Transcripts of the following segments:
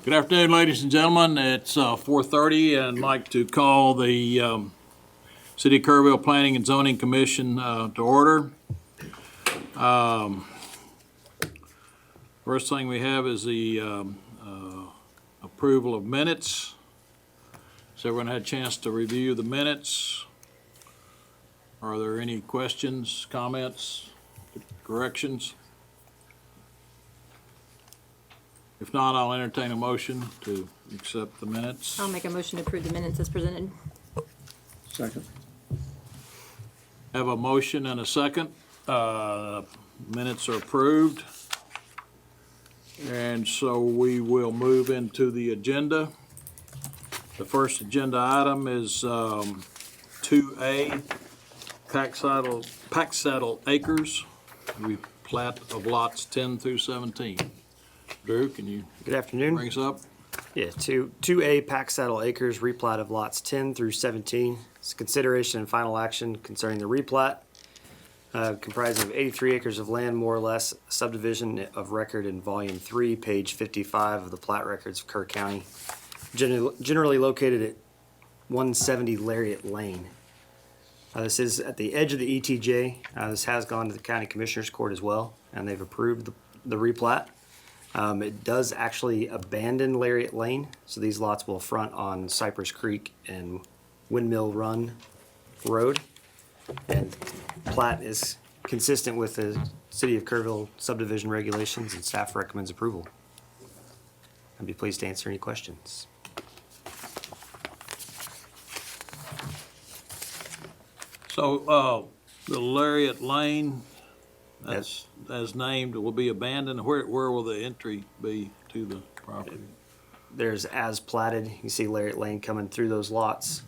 Good afternoon, ladies and gentlemen. It's 4:30, and I'd like to call the City of Kerrville Planning and Zoning Commission to order. First thing we have is the approval of minutes. Has everyone had a chance to review the minutes? Are there any questions, comments, corrections? If not, I'll entertain a motion to accept the minutes. I'll make a motion to approve the minutes as presented. Second. Have a motion and a second. Minutes are approved. And so we will move into the agenda. The first agenda item is 2A, Pack Saddle Acres, replat of lots 10 through 17. Drew, can you Good afternoon. bring us up? Yeah, 2A Pack Saddle Acres, replat of lots 10 through 17. It's consideration and final action concerning the replat, comprising of 83 acres of land, more or less, subdivision of record in Volume 3, page 55 of the plat records of Kerr County, generally located at 170 Lariat Lane. This is at the edge of the ETJ. This has gone to the County Commissioners Court as well, and they've approved the replat. It does actually abandon Lariat Lane, so these lots will front on Cypress Creek and Windmill Run Road. And plat is consistent with the City of Kerrville subdivision regulations, and staff recommends approval. I'd be pleased to answer any questions. So, the Lariat Lane, that's, as named, will be abandoned. Where will the entry be to the property? There's as platted, you see Lariat Lane coming through those lots.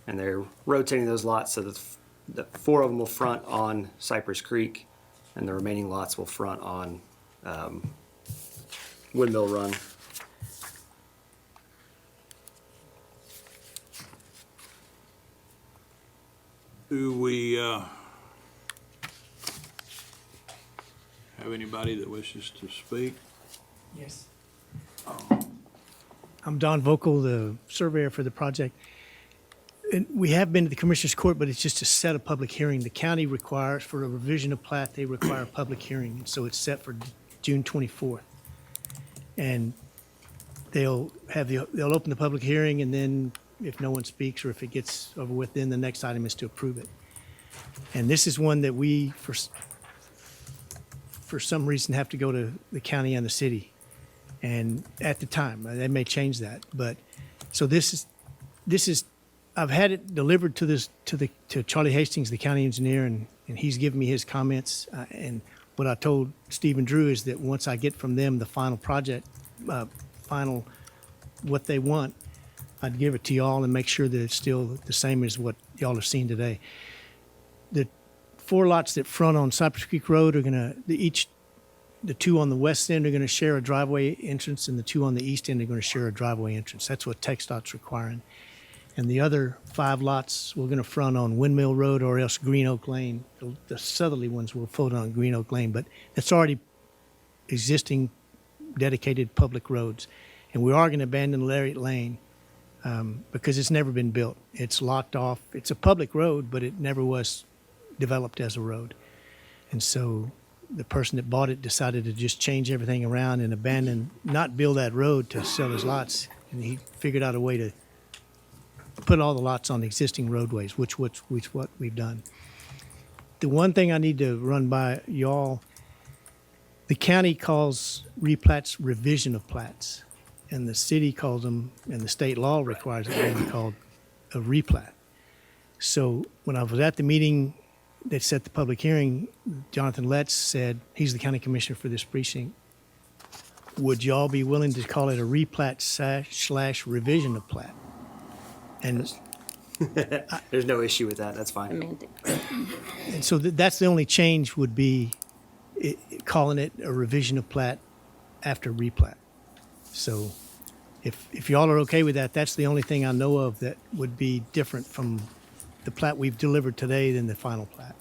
And they're rotating those lots so that the four of them will front on Cypress Creek, and the remaining lots will front on Windmill Run. Do we have anybody that wishes to speak? Yes. I'm Don Vogel, the surveyor for the project. And we have been to the Commissioners Court, but it's just to set a public hearing. The county requires, for a revision of plat, they require a public hearing. So it's set for June 24th. And they'll open the public hearing, and then if no one speaks or if it gets over with, then the next item is to approve it. And this is one that we, for some reason, have to go to the county and the city. And at the time, they may change that, but, so this is, I've had it delivered to Charlie Hastings, the county engineer, and he's given me his comments. And what I told Steve and Drew is that once I get from them the final project, what they want, I'd give it to y'all and make sure that it's still the same as what y'all have seen today. The four lots that front on Cypress Creek Road are gonna, the two on the west end are gonna share a driveway entrance, and the two on the east end are gonna share a driveway entrance. That's what TxDOT's requiring. And the other 5 lots, we're gonna front on Windmill Road or else Green Oak Lane. The southerly ones will float on Green Oak Lane, but it's already existing dedicated public roads. And we are gonna abandon Lariat Lane, because it's never been built. It's locked off. It's a public road, but it never was developed as a road. And so the person that bought it decided to just change everything around and abandon, not build that road to sell his lots. And he figured out a way to put all the lots on existing roadways, which what we've done. The one thing I need to run by y'all, the county calls replats revision of plats. And the city calls them, and the state law requires it to be called a replat. So when I was at the meeting that set the public hearing, Jonathan Letts said, he's the county commissioner for this precinct, would y'all be willing to call it a replat / revision of plat? And There's no issue with that, that's fine. and so that's the only change would be calling it a revision of plat after replat. So if y'all are okay with that, that's the only thing I know of that would be different from the plat we've delivered today than the final plat.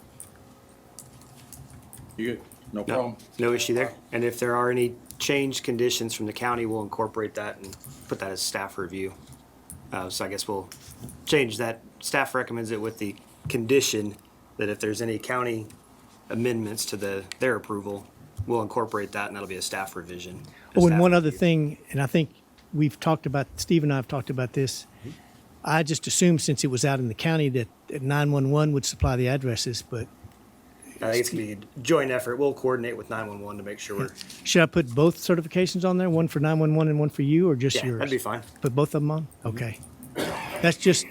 You good? No No, problem? no issue there. And if there are any changed conditions from the county, we'll incorporate that and put that as staff review. So I guess we'll change that. Staff recommends it with the condition that if there's any county amendments to their approval, we'll incorporate that and that'll be a staff revision. a Oh, and staff one other review. thing, and I think we've talked about, Steve and I have talked about this. I just assumed since it was out in the county that 911 would supply the addresses, but I think it's gonna be a joint effort. We'll coordinate with 911 to make sure we're, should I put both certifications on there? One for 911 and one for you, or just yeah, yours? that'd be fine. Put both of them on? Okay. That's just,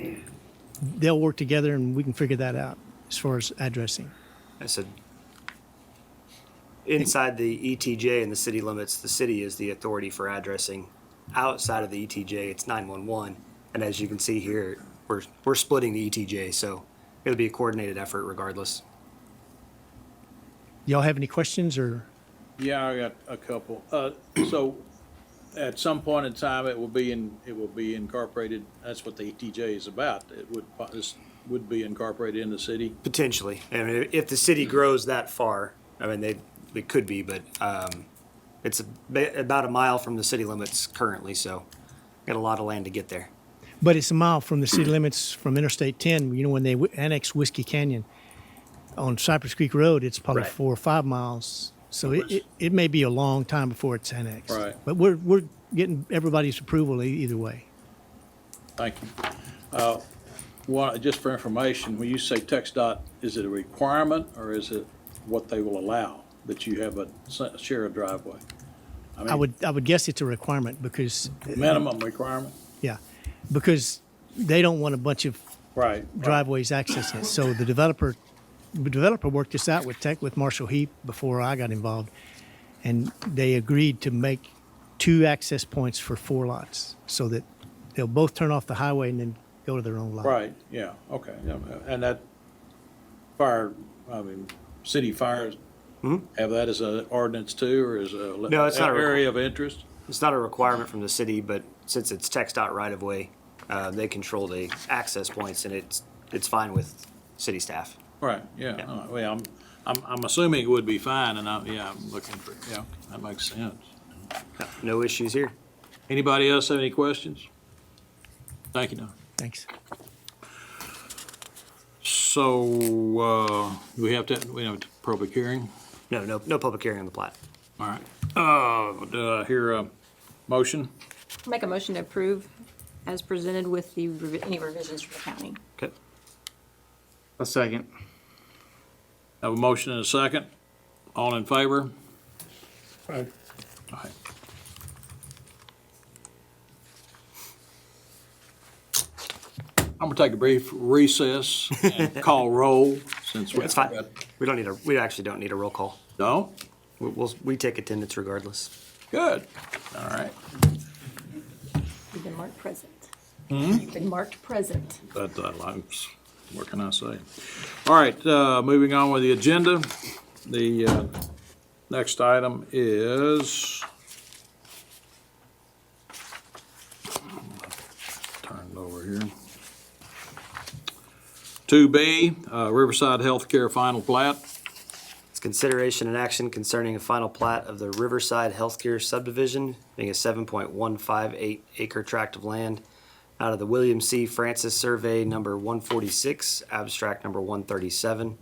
they'll work together and we can figure that out as far as addressing. I said, inside the ETJ and the city limits, the city is the authority for addressing. Outside of the ETJ, it's 911. And as you can see here, we're splitting the ETJ, so it'll be a coordinated effort regardless. Y'all have any questions or? Yeah, I got a couple. So at some point in time, it will be incorporated, that's what the ETJ is about. This would be incorporated in the city. Potentially. I mean, if the city grows that far, I mean, it could be, but it's about a mile from the city limits currently, so got a lot of land to get there. But it's a mile from the city limits from Interstate 10. You know, when they annexed Whiskey Canyon on Cypress Creek Road, it's probably Right. 4 or 5 miles. So it may be a long time before it's annexed. Right. But we're getting everybody's approval either way. Thank you. Just for information, when you say text dot, is it a requirement or is it what they will allow that you have a shared driveway? I would guess it's a requirement because, Minimum requirement? yeah, because they don't want a bunch of Right. driveways accessing it. So the developer worked this out with Marshall Heap before I got involved, and they agreed to make 2 access points for 4 lots so that they'll both turn off the highway and then go to their own lot. Right, yeah, okay. Yeah, and that city fires have that as an ordinance too, or as a No, it's not a area of interest? It's not a requirement from the city, but since it's text dot right of way, they control the access points and it's fine with city staff. Right, yeah. Yeah. Well, I'm assuming it would be fine, and I'm looking for, yeah, that makes sense. No issues here. Anybody else have any questions? Thank you, Don. Thanks. So, we have public hearing? No public hearing on the plat. All right. Do I hear a motion? Make a motion to approve as presented with any revisions from the county. Okay. A second. Have a motion and a second. All in favor? Aye. All right. I'm gonna take a brief recess and call roll since we. It's fine. We actually don't need a roll call. No? We take attendance regardless. Good. All right. You've been marked present. You've been marked present. What can I say? All right, moving on with the agenda. The next item is, turn it over here. 2B, Riverside Healthcare Final Plat. It's consideration and action concerning a final plat of the Riverside Healthcare subdivision, being a 7.158 acre tract of land out of the William C. Francis Survey number 146, abstract number 137,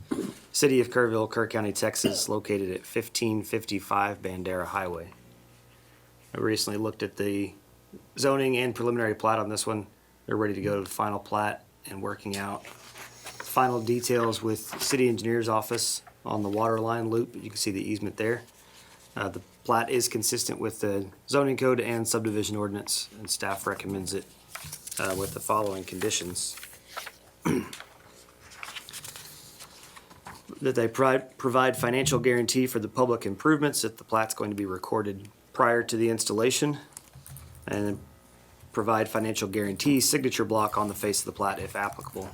City of Kerrville, Kerr County, Texas, located at 1555 Bandera Highway. I recently looked at the zoning and preliminary plat on this one. They're ready to go to the final plat and working out final details with city engineer's office on the water line loop. You can see the easement there. The plat is consistent with the zoning code and subdivision ordinance, and staff recommends it with the following conditions. That they provide financial guarantee for the public improvements if the plat's going to be recorded prior to the installation, and provide financial guarantee signature block on the face of the plat if applicable.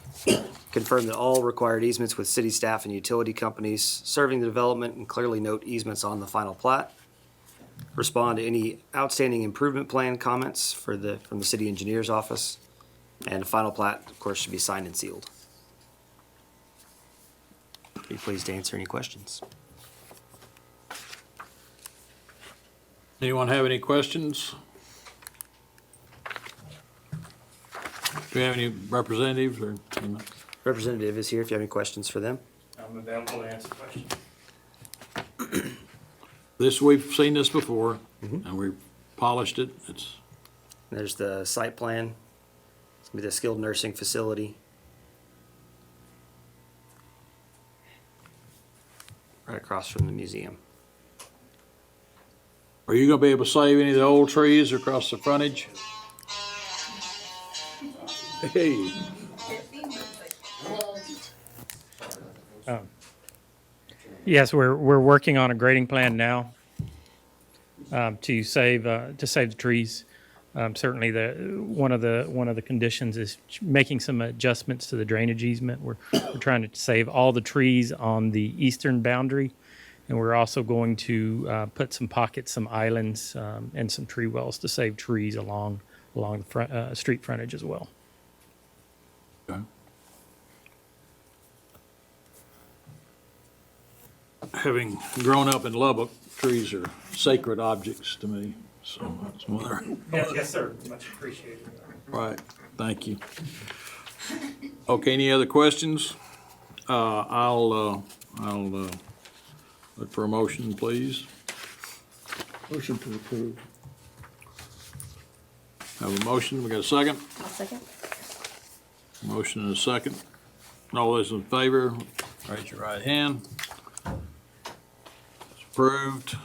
Confirm that all required easements with city staff and utility companies serving the development, and clearly note easements on the final plat. Respond to any outstanding improvement plan comments from the city engineer's office. And the final plat, of course, should be signed and sealed. Be pleased to answer any questions. Anyone have any questions? Do we have any representatives or? Representative is here if you have any questions for them. I'm available to answer questions. We've seen this before, and we've polished it. It's, There's the site plan. It's gonna be the skilled nursing facility. Right across from the museum. are you gonna be able to save any of the old trees across the frontage? Hey, Yes, we're working on a grading plan now to save the trees. Certainly, one of the conditions is making some adjustments to the drainage easement. We're trying to save all the trees on the eastern boundary, and we're also going to put some pockets, some islands, and some tree wells to save trees along the front, street frontage as well. okay. Having grown up in Lubbock, trees are sacred objects to me, so that's whether. Yes, sir. Much appreciated. Right, thank you. Okay, any other questions? I'll look for a motion, please. Motion to approve. Have a motion, we got a second? I'll second. Motion and a second. All those in favor, raise your right hand. It's approved,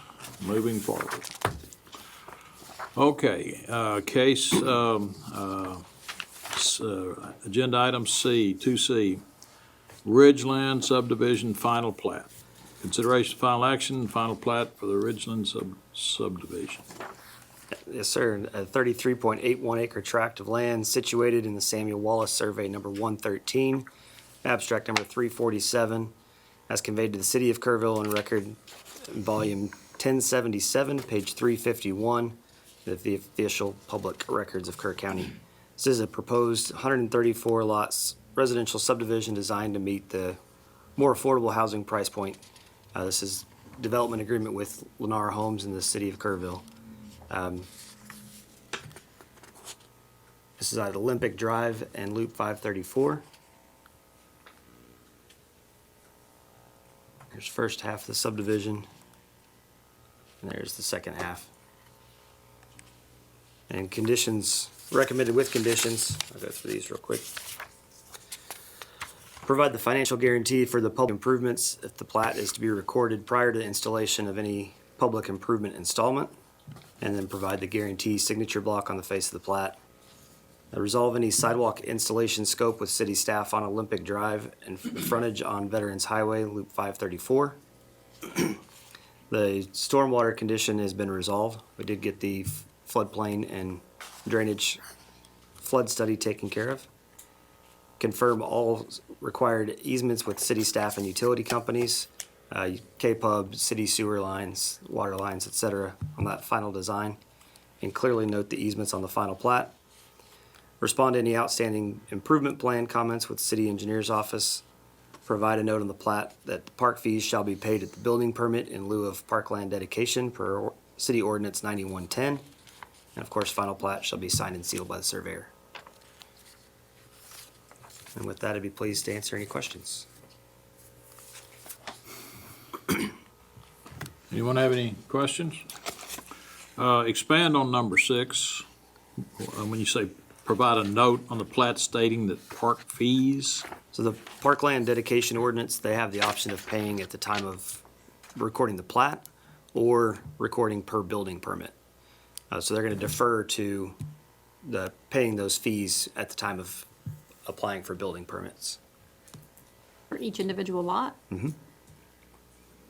moving forward. Okay, agenda item C, 2C, Ridgeland subdivision final plat. Consideration of final action, final plat for the Ridgeland subdivision. Yes, sir. A 33.81 acre tract of land situated in the Samuel Wallace Survey number 113, abstract number 347, as conveyed to the city of Kerrville in record volume 1077, page 351, the official public records of Kerr County. This is a proposed 134 lots residential subdivision designed to meet the more affordable housing price point. This is development agreement with Lennar Homes in the city of Kerrville. This is at Olympic Drive and Loop 534. Here's first half of the subdivision. And there's the second half. And conditions, recommended with conditions, I'll go through these real quick. Provide the financial guarantee for the public improvements if the plat is to be recorded prior to the installation of any public improvement installment. And then provide the guarantee signature block on the face of the plat. Resolve any sidewalk installation scope with city staff on Olympic Drive and frontage on Veterans Highway, Loop 534. The stormwater condition has been resolved. We did get the floodplain and drainage flood study taken care of. Confirm all required easements with city staff and utility companies, K-Pub, city sewer lines, water lines, etc. on that final design, and clearly note the easements on the final plat. Respond to any outstanding improvement plan comments with city engineer's office. Provide a note on the plat that the park fees shall be paid at the building permit in lieu of parkland dedication per city ordinance 9110. And of course, final plat shall be signed and sealed by the surveyor. And with that, I'd be pleased to answer any questions. Anyone have any questions? Expand on number 6. When you say provide a note on the plat stating that park fees, So the parkland dedication ordinance, they have the option of paying at the time of recording the plat or recording per building permit. So they're going to defer to the paying those fees at the time of applying for building permits. For each individual lot? Mm-hmm.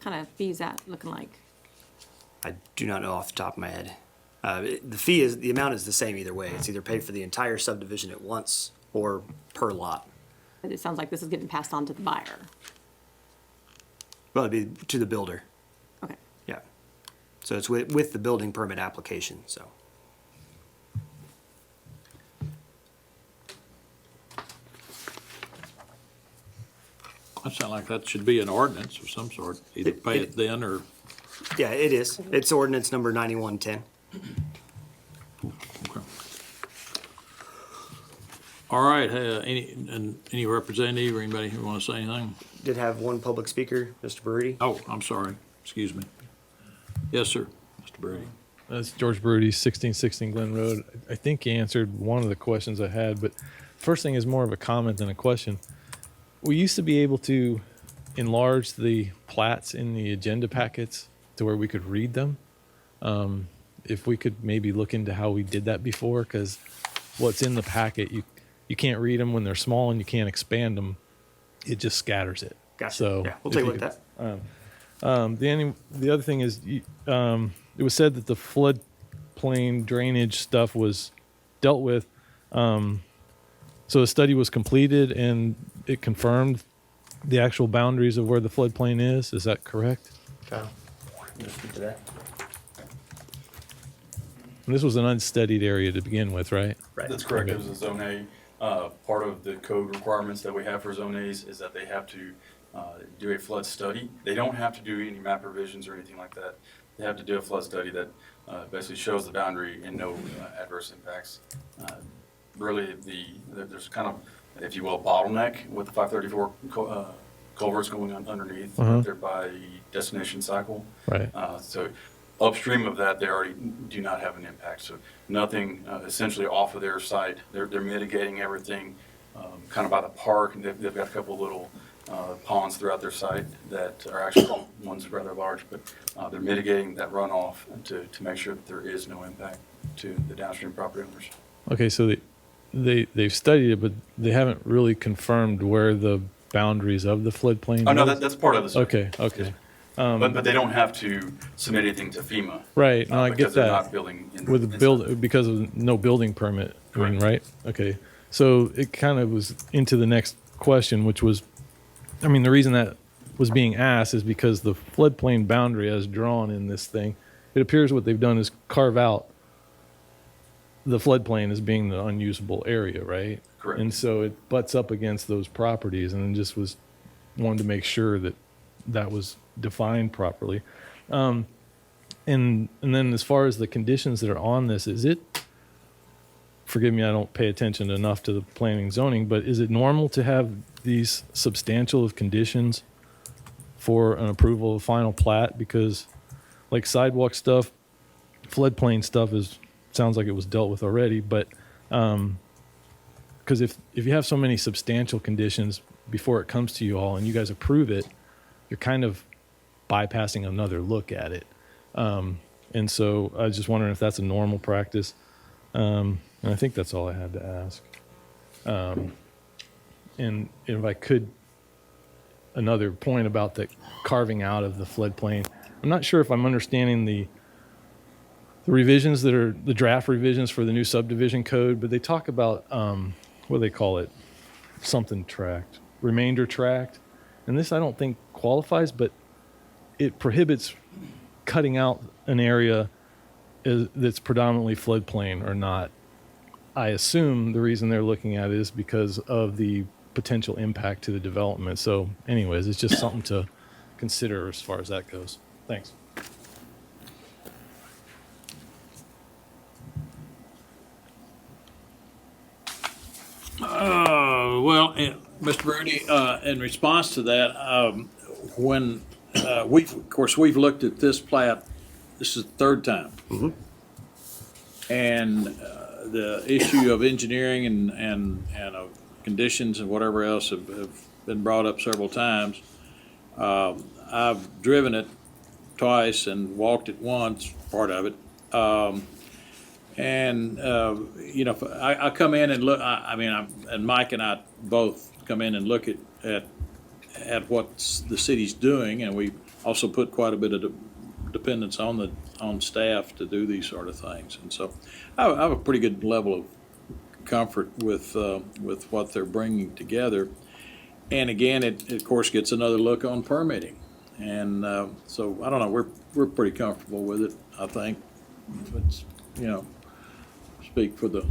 Kind of fees that looking like? I do not know off the top of my head. The amount is the same either way. It's either paid for the entire subdivision at once or per lot. But it sounds like this is getting passed on to the buyer. Well, it'd be to the builder, Okay. yeah. So it's with the building permit application, so. that sounds like that should be an ordinance of some sort, either pay it then or Yeah, it is. It's ordinance number 9110. All right, any representative or anybody who want to say anything? Did have one public speaker, Mr. Baruti. Oh, I'm sorry, excuse me. Yes, sir, Mr. Brady. That's George Brody, 1616 Glen Road. I think he answered one of the questions I had, but first thing is more of a comment than a question. We used to be able to enlarge the plats in the agenda packets to where we could read them. If we could maybe look into how we did that before, because what's in the packet, you can't read them when they're small and you can't expand them. It just scatters it. Gotcha. So Yeah, we'll if take a you look at could- that. The other thing is, it was said that the floodplain drainage stuff was dealt with. So a study was completed and it confirmed the actual boundaries of where the floodplain is. Is that correct? Kyle, you wanna speak to that? And this was an unstudied area to begin with, right? Right. That's correct. It was a Zone A. Part of the code requirements that we have for Zone As is that they have to do a flood study. They don't have to do any map revisions or anything like that. They have to do a flood study that basically shows the boundary and no adverse impacts. Really, there's kind of, if you will, bottleneck with the 534 culverts going on underneath Uh-huh. there by Destination Cycle. Right. So upstream of that, they already do not have an impact. So nothing essentially off of their site. They're mitigating everything kind of by the park. And they've got a couple little ponds throughout their site that are actually ones rather large, but they're mitigating that runoff to make sure that there is no impact to the downstream property owners. Okay, so they've studied it, but they haven't really confirmed where the boundaries of the floodplain Oh, no, is? that's part of the study. Okay. But they don't have to submit anything to FEMA. Right, no, I get Because they're that. not building in. With the inside. build, because of no building permit, I mean, Correct. right? Okay, so it kind of was into the next question, which was, I mean, the reason that was being asked is because the floodplain boundary as drawn in this thing, it appears what they've done is carve out the floodplain as being the unusable area, right? Correct. And so it butts up against those properties, and just wanted to make sure that that was defined properly. And then as far as the conditions that are on this, is it, forgive me, I don't pay attention enough to the planning and zoning, but is it normal to have these substantial of conditions for an approval of final plat? Because like sidewalk stuff, floodplain stuff sounds like it was dealt with already, but because if you have so many substantial conditions before it comes to you all and you guys approve it, you're kind of bypassing another look at it. And so I was just wondering if that's a normal practice. And I think that's all I had to ask. And if I could, another point about the carving out of the floodplain. I'm not sure if I'm understanding the revisions that are the draft revisions for the new subdivision code, but they talk about, what do they call it? Something tract, remainder tract. And this I don't think qualifies, but it prohibits cutting out an area that's predominantly floodplain or not. I assume the reason they're looking at it is because of the potential impact to the development. So anyways, it's just something to consider as far as that goes. Thanks. Well, Mr. Brady, in response to that, when of course, we've looked at this plat, this is the third time. And the issue of engineering and of conditions and whatever else have been brought up several times. I've driven it twice and walked it once, part of it. You know, I come in and look, and Mike and I both come in and look at what the city's doing, and we also put quite a bit of dependence on staff to do these sort of things. And so I have a pretty good level of comfort with what they're bringing together. And again, it of course gets another look on permitting. And so I don't know, we're pretty comfortable with it, I think. It's, you know, speak for the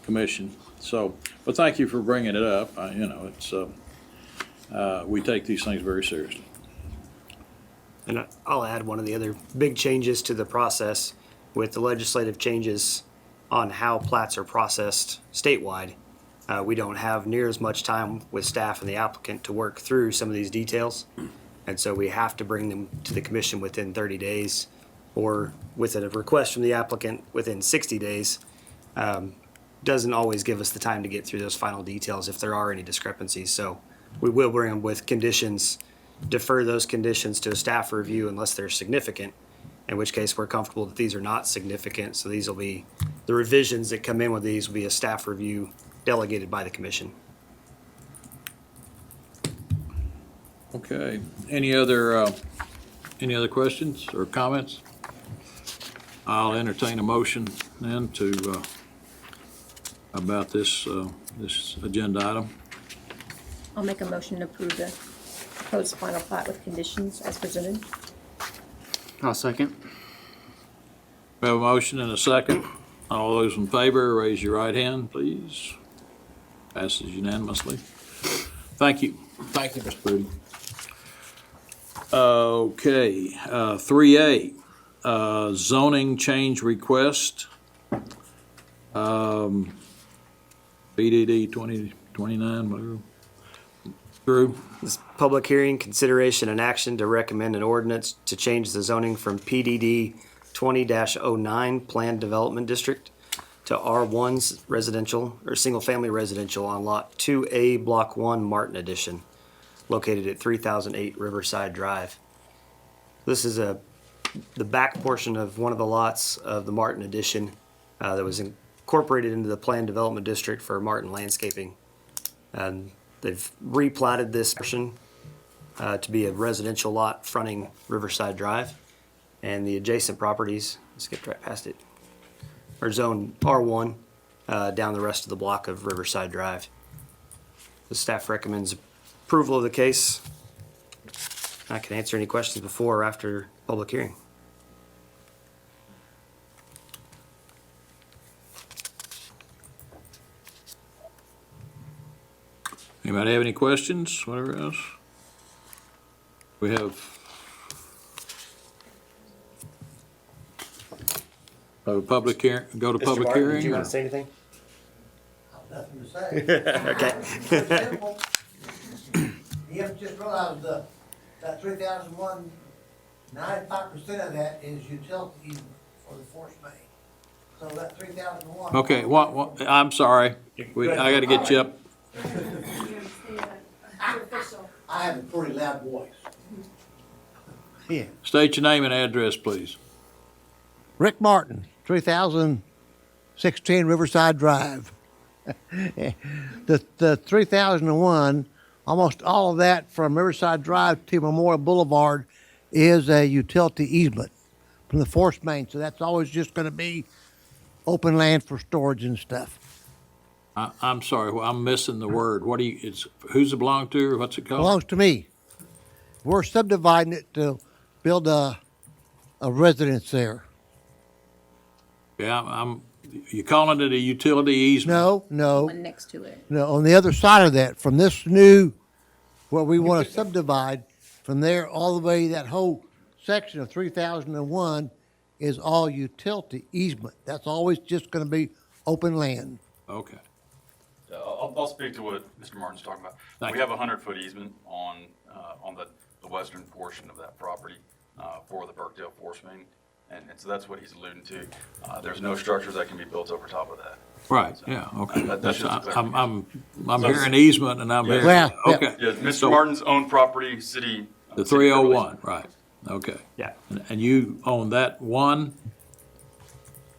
commission. So, but thank you for bringing it up. You know, it's we take these things very seriously. And I'll add one of the other big changes to the process with the legislative changes on how plats are processed statewide. We don't have near as much time with staff and the applicant to work through some of these details. And so we have to bring them to the commission within 30 days or with a request from the applicant within 60 days. Doesn't always give us the time to get through those final details if there are any discrepancies. So we will bring them with conditions, defer those conditions to a staff review unless they're significant, in which case we're comfortable that these are not significant. So these will be, the revisions that come in with these will be a staff review delegated by the commission. Okay, any other questions or comments? I'll entertain a motion then to, about this agenda item. I'll make a motion to approve the proposed final plat with conditions as presented. I'll second. We have a motion and a second. All those in favor, raise your right hand, please. Passes unanimously. Thank you. Thank you, Mr. Prudy. Okay, 3A, zoning change request. BDD 2029, whatever. Drew? This public hearing, consideration and action to recommend an ordinance to change the zoning from PDD 20-09 Planned Development District to R1's residential or single-family residential on Lot 2A, Block 1, Martin Edition, located at 3008 Riverside Drive. This is the back portion of one of the lots of the Martin Edition that was incorporated into the Planned Development District for Martin Landscaping. And they've replatted this portion to be a residential lot fronting Riverside Drive. And the adjacent properties, skipped right past it, are zone R1 down the rest of the block of Riverside Drive. The staff recommends approval of the case. I can answer any questions before or after public hearing. Anybody have any questions, whatever else? We have a public hearing, go to public hearing? Did you or- want to say anything? Nothing to say. Okay. Simple. You have to just realize that 3001, 95% of that is utility for the force main. So that 3001. Okay, what, I'm sorry. I gotta get you up. I have a pretty loud voice. Yeah. State your name and address, please. Rick Martin, 3016 Riverside Drive. The 3001, almost all of that from Riverside Drive to Memorial Boulevard is a utility easement from the force main. So that's always just going to be open land for storage and stuff. I'm sorry, well, I'm missing the word. What do you, who's it belong to, or what's it called? Belongs to me. We're subdividing it to build a residence there. Yeah, you calling it a utility easement? No. One next to it. No, on the other side of that, from this new, where we want to subdivide, from there all the way, that whole section of 3001 is all utility easement. That's always just going to be open land. Okay, I'll speak to what Mr. Martin's talking about. Thank We you. have a 100-foot easement on the western portion of that property for the Burkdale force main. And so that's what he's alluding to. There's no structures that can be built over top of that. right, yeah, okay. That's just a I'm hearing easement and I'm hearing, Well, yeah. okay. Yeah, Mr. So, Martin's own property, city. The city 301, right, okay. Yeah. And you own that one,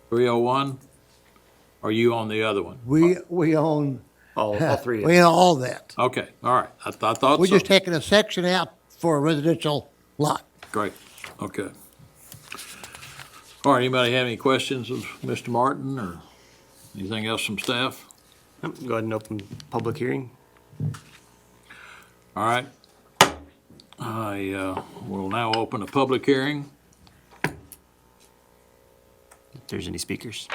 301? Or you own the other one? We own, All three. we own all that. Okay, all right, I thought so. We're just taking a section out for a residential lot. Great, okay. All right, anybody have any questions of Mr. Martin or anything else from staff? Go ahead and open public hearing. All right. I will now open a public hearing. If there's any speakers.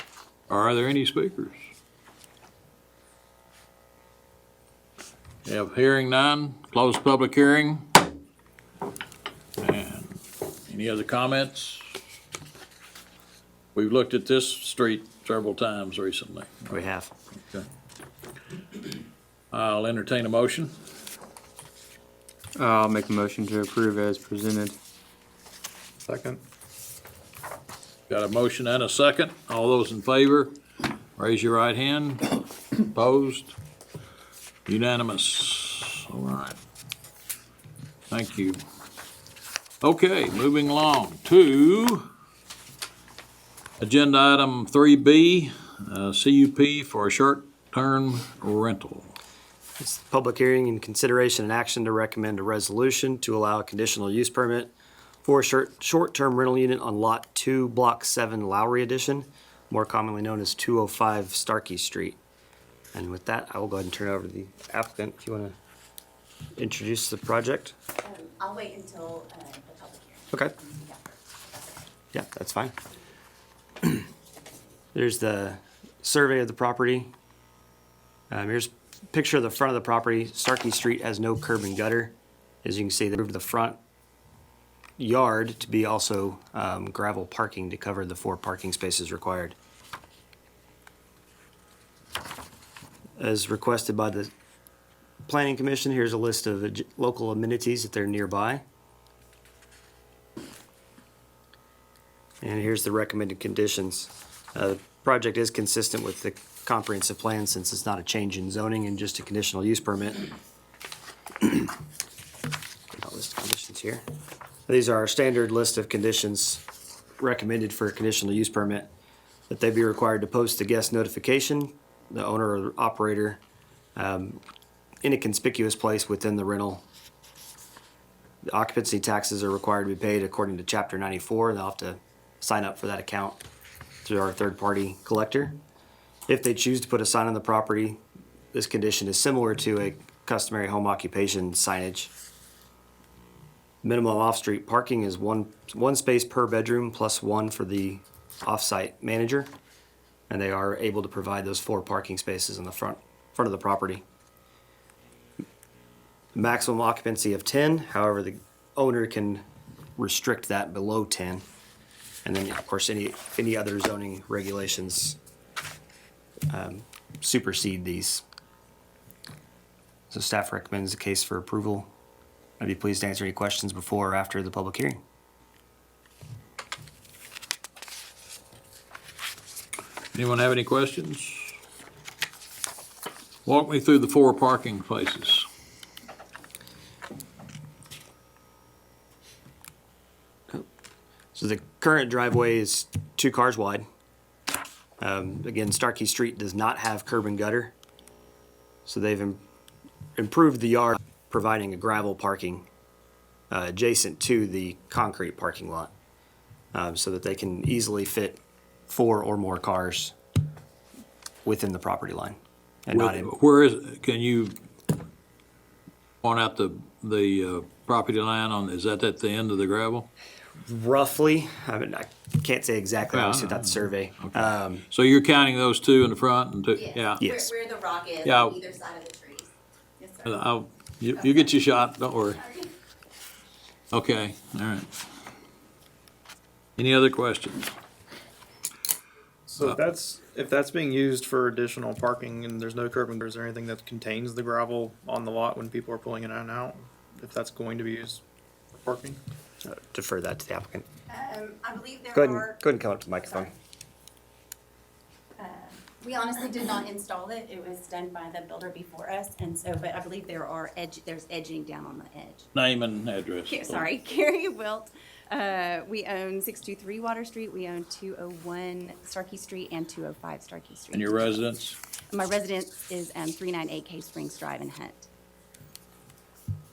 Are there any speakers? We have hearing none, close public hearing. And Any other comments? We've looked at this street several times recently. We have. Okay. I'll entertain a motion. I'll make a motion to approve as presented. Second. Got a motion and a second. All those in favor, raise your right hand. Opposed? Unanimous. All right. Thank you. Okay, moving along to agenda item 3B, CUP for a short-term rental. It's the public hearing and consideration and action to recommend a resolution to allow a conditional use permit for a short-term rental unit on Lot 2, Block 7, Lowry Edition, more commonly known as 205 Starkey Street. And with that, I will go ahead and turn it over to the applicant if you want to introduce the project. I'll wait until the public hearing. Okay. Yeah, that's fine. There's the survey of the property. Here's a picture of the front of the property. Starkey Street has no curb and gutter. As you can see, they moved the front yard to be also gravel parking to cover the 4 parking spaces required. As requested by the Planning Commission, here's a list of local amenities that are nearby. And here's the recommended conditions. The project is consistent with the comprehensive plan since it's not a change in zoning and just a conditional use permit. I'll list of conditions here. These are our standard list of conditions recommended for a conditional use permit. That they be required to post the guest notification, the owner or operator, in a conspicuous place within the rental. The occupancy taxes are required to be paid according to Chapter 94. They'll have to sign up for that account through our third-party collector. If they choose to put a sign on the property, this condition is similar to a customary home occupation signage. Minimum off-street parking is one space per bedroom plus 1 for the off-site manager. And they are able to provide those 4 parking spaces in the front of the property. Maximum occupancy of 10, however, the owner can restrict that below 10. And then, of course, any other zoning regulations supersede these. So staff recommends the case for approval. I'd be pleased to answer any questions before or after the public hearing. Anyone have any questions? Walk me through the 4 parking places. So the current driveway is 2 cars wide. Again, Starkey Street does not have curb and gutter. So they've improved the yard, providing a gravel parking adjacent to the concrete parking lot, so that they can easily fit 4 or more cars within the property line. And not in, Can you point out the property line is that at the end of the gravel? roughly, I mean, I can't say exactly, obviously, without the survey. So you're counting those 2 in the front and 2, yeah? Yes. Where the rock is Yeah. on either side of the trees. Yes, sir. You get your shot, don't worry. Okay, all right. Any other questions? So if that's being used for additional parking and there's no curb and gutter, is there anything that contains the gravel on the lot when people are pulling it in and out? If that's going to be used for parking? Defer that to the applicant. I believe there Go ahead are. and come up to the microphone. We honestly did not install it. It was done by the builder before us, and so, but I believe there's edging down on the edge. Name and address. Sorry, Carrie Wilt. We own 623 Water Street. We own 201 Starkey Street and 205 Starkey Street. And your residence? My residence is 398 Cave Springs Drive in Hunt.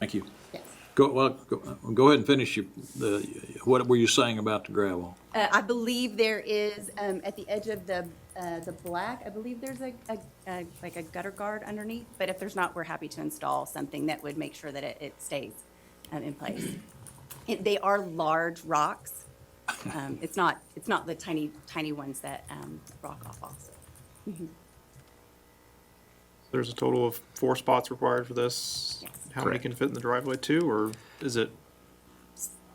Thank you. Yes. Go ahead and finish what were you saying about the gravel? I believe there is, at the edge of the black, I believe there's like a gutter guard underneath, but if there's not, we're happy to install something that would make sure that it stays in place. They are large rocks. It's not the tiny ones that rock off also. Mm-hmm. There's a total of 4 spots required for this. Yes. How many can fit in the driveway, 2, or is it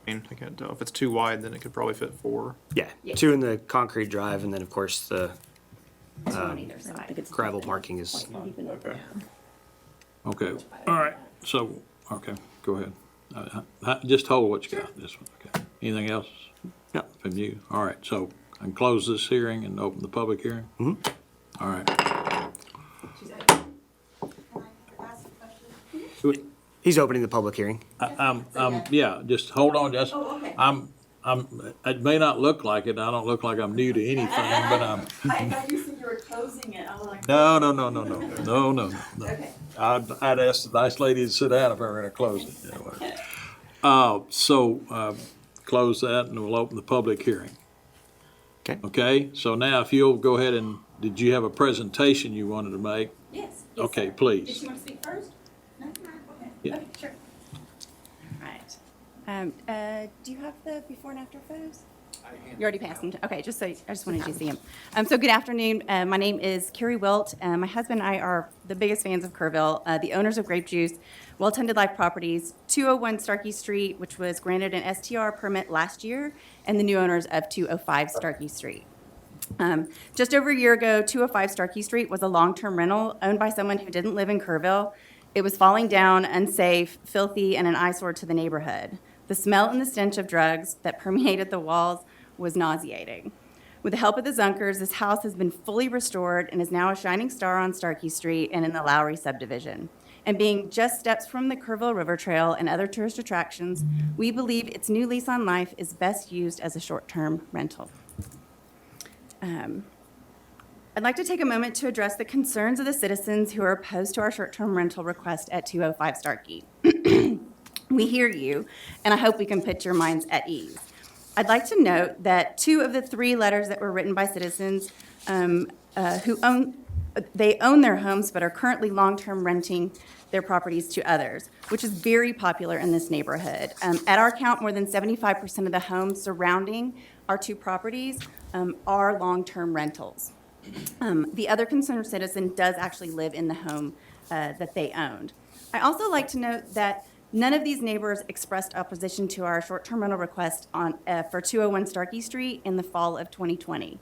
I can't tell. If it's too wide, then it could probably fit 4. Yeah, Yes. 2 in the concrete drive, and then, of course, the Two on either side. gravel parking is, Okay. Okay, all right, so, okay, go ahead. Just hold what you got, this one, okay. Anything else? No. From you? All right, so I can close this hearing and open the public hearing? Mm-hmm. All right. he's opening the public hearing. Yeah, just hold on, just, it may not look like it, I don't look like I'm new to anything, but I'm. I thought you said you were closing it. I was like. No. Okay. I'd ask the nice lady to sit down if I were gonna close it. Anyway. Close that and we'll open the public hearing. Okay. Okay, so now if you'll go ahead and, did you have a presentation you wanted to make? Yes. Okay, sir. please. Did you want to speak first? No? Okay. Yeah. Okay, sure. All right. Do you have the before and after photos? You already passed them. Okay, I just wanted you to see them. So good afternoon. My name is Carrie Wilt. My husband and I are the biggest fans of Kerrville, the owners of Grape Juice, Well-Tended Life Properties, 201 Starkey Street, which was granted an STR permit last year, and the new owners of 205 Starkey Street. Just over a year ago, 205 Starkey Street was a long-term rental owned by someone who didn't live in Kerrville. It was falling down, unsafe, filthy, and an eyesore to the neighborhood. The smell and the stench of drugs that permeated the walls was nauseating. With the help of the Zunkers, this house has been fully restored and is now a shining star on Starkey Street and in the Lowry subdivision. And being just steps from the Kerrville River Trail and other tourist attractions, we believe its new lease on life is best used as a short-term rental. I'd like to take a moment to address the concerns of the citizens who are opposed to our short-term rental request at 205 Starkey. We hear you, and I hope we can put your minds at ease. I'd like to note that 2 of the 3 letters that were written by citizens who own their homes but are currently long-term renting their properties to others, which is very popular in this neighborhood. At our count, more than 75% of the homes surrounding our 2 properties are long-term rentals. The other concerned citizen does actually live in the home that they owned. I also like to note that none of these neighbors expressed opposition to our short-term rental request for 201 Starkey Street in the fall of 2020.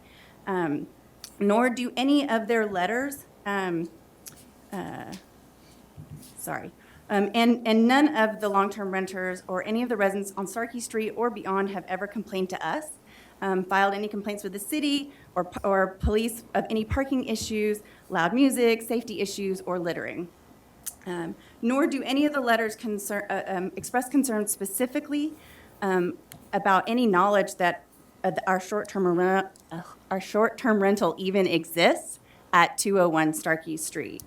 Nor do any of their letters, and none of the long-term renters or any of the residents on Starkey Street or beyond have ever complained to us, filed any complaints with the city or police of any parking issues, loud music, safety issues, or littering. Nor do any of the letters express concern specifically about any knowledge that our short-term rental even exists at 201 Starkey Street.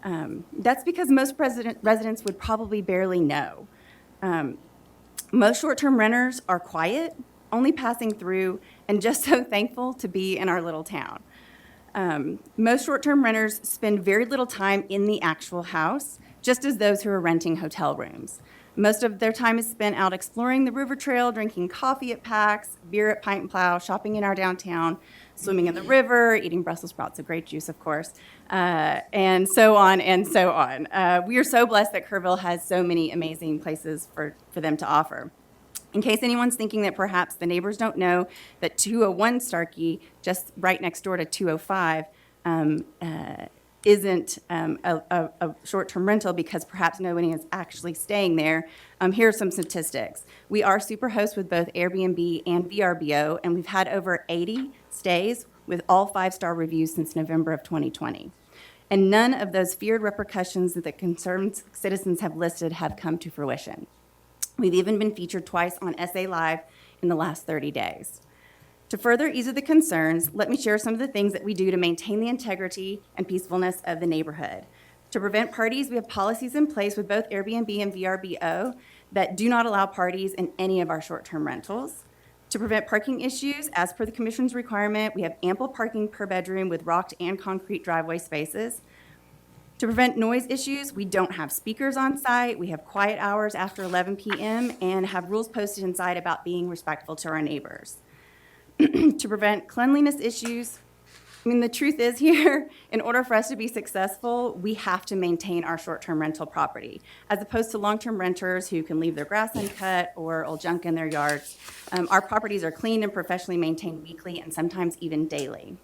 That's because most residents would probably barely know. Most short-term renters are quiet, only passing through, and just so thankful to be in our little town. Most short-term renters spend very little time in the actual house, just as those who are renting hotel rooms. Most of their time is spent out exploring the river trail, drinking coffee at PAX, beer at Pint and Plow, shopping in our downtown, swimming in the river, eating Brussels sprouts of grape juice, of course, and so on and so on. We are so blessed that Kerrville has so many amazing places for them to offer. In case anyone's thinking that perhaps the neighbors don't know that 201 Starkey, just right next door to 205, isn't a short-term rental because perhaps nobody is actually staying there, here are some statistics. We are Superhost with both Airbnb and VRBO, and we've had over 80 stays with all 5-star reviews since November of 2020. And none of those feared repercussions that the concerned citizens have listed have come to fruition. We've even been featured twice on SA Live in the last 30 days. To further ease the concerns, let me share some of the things that we do to maintain the integrity and peacefulness of the neighborhood. To prevent parties, we have policies in place with both Airbnb and VRBO that do not allow parties in any of our short-term rentals. To prevent parking issues, as per the Commission's requirement, we have ample parking per bedroom with rocked and concrete driveway spaces. To prevent noise issues, we don't have speakers on site, we have quiet hours after 11 p.m., and have rules posted inside about being respectful to our neighbors. To prevent cleanliness issues, I mean, the truth is here, in order for us to be successful, we have to maintain our short-term rental property, as opposed to long-term renters who can leave their grass uncut or old junk in their yards. Our properties are cleaned and professionally maintained weekly and sometimes even daily.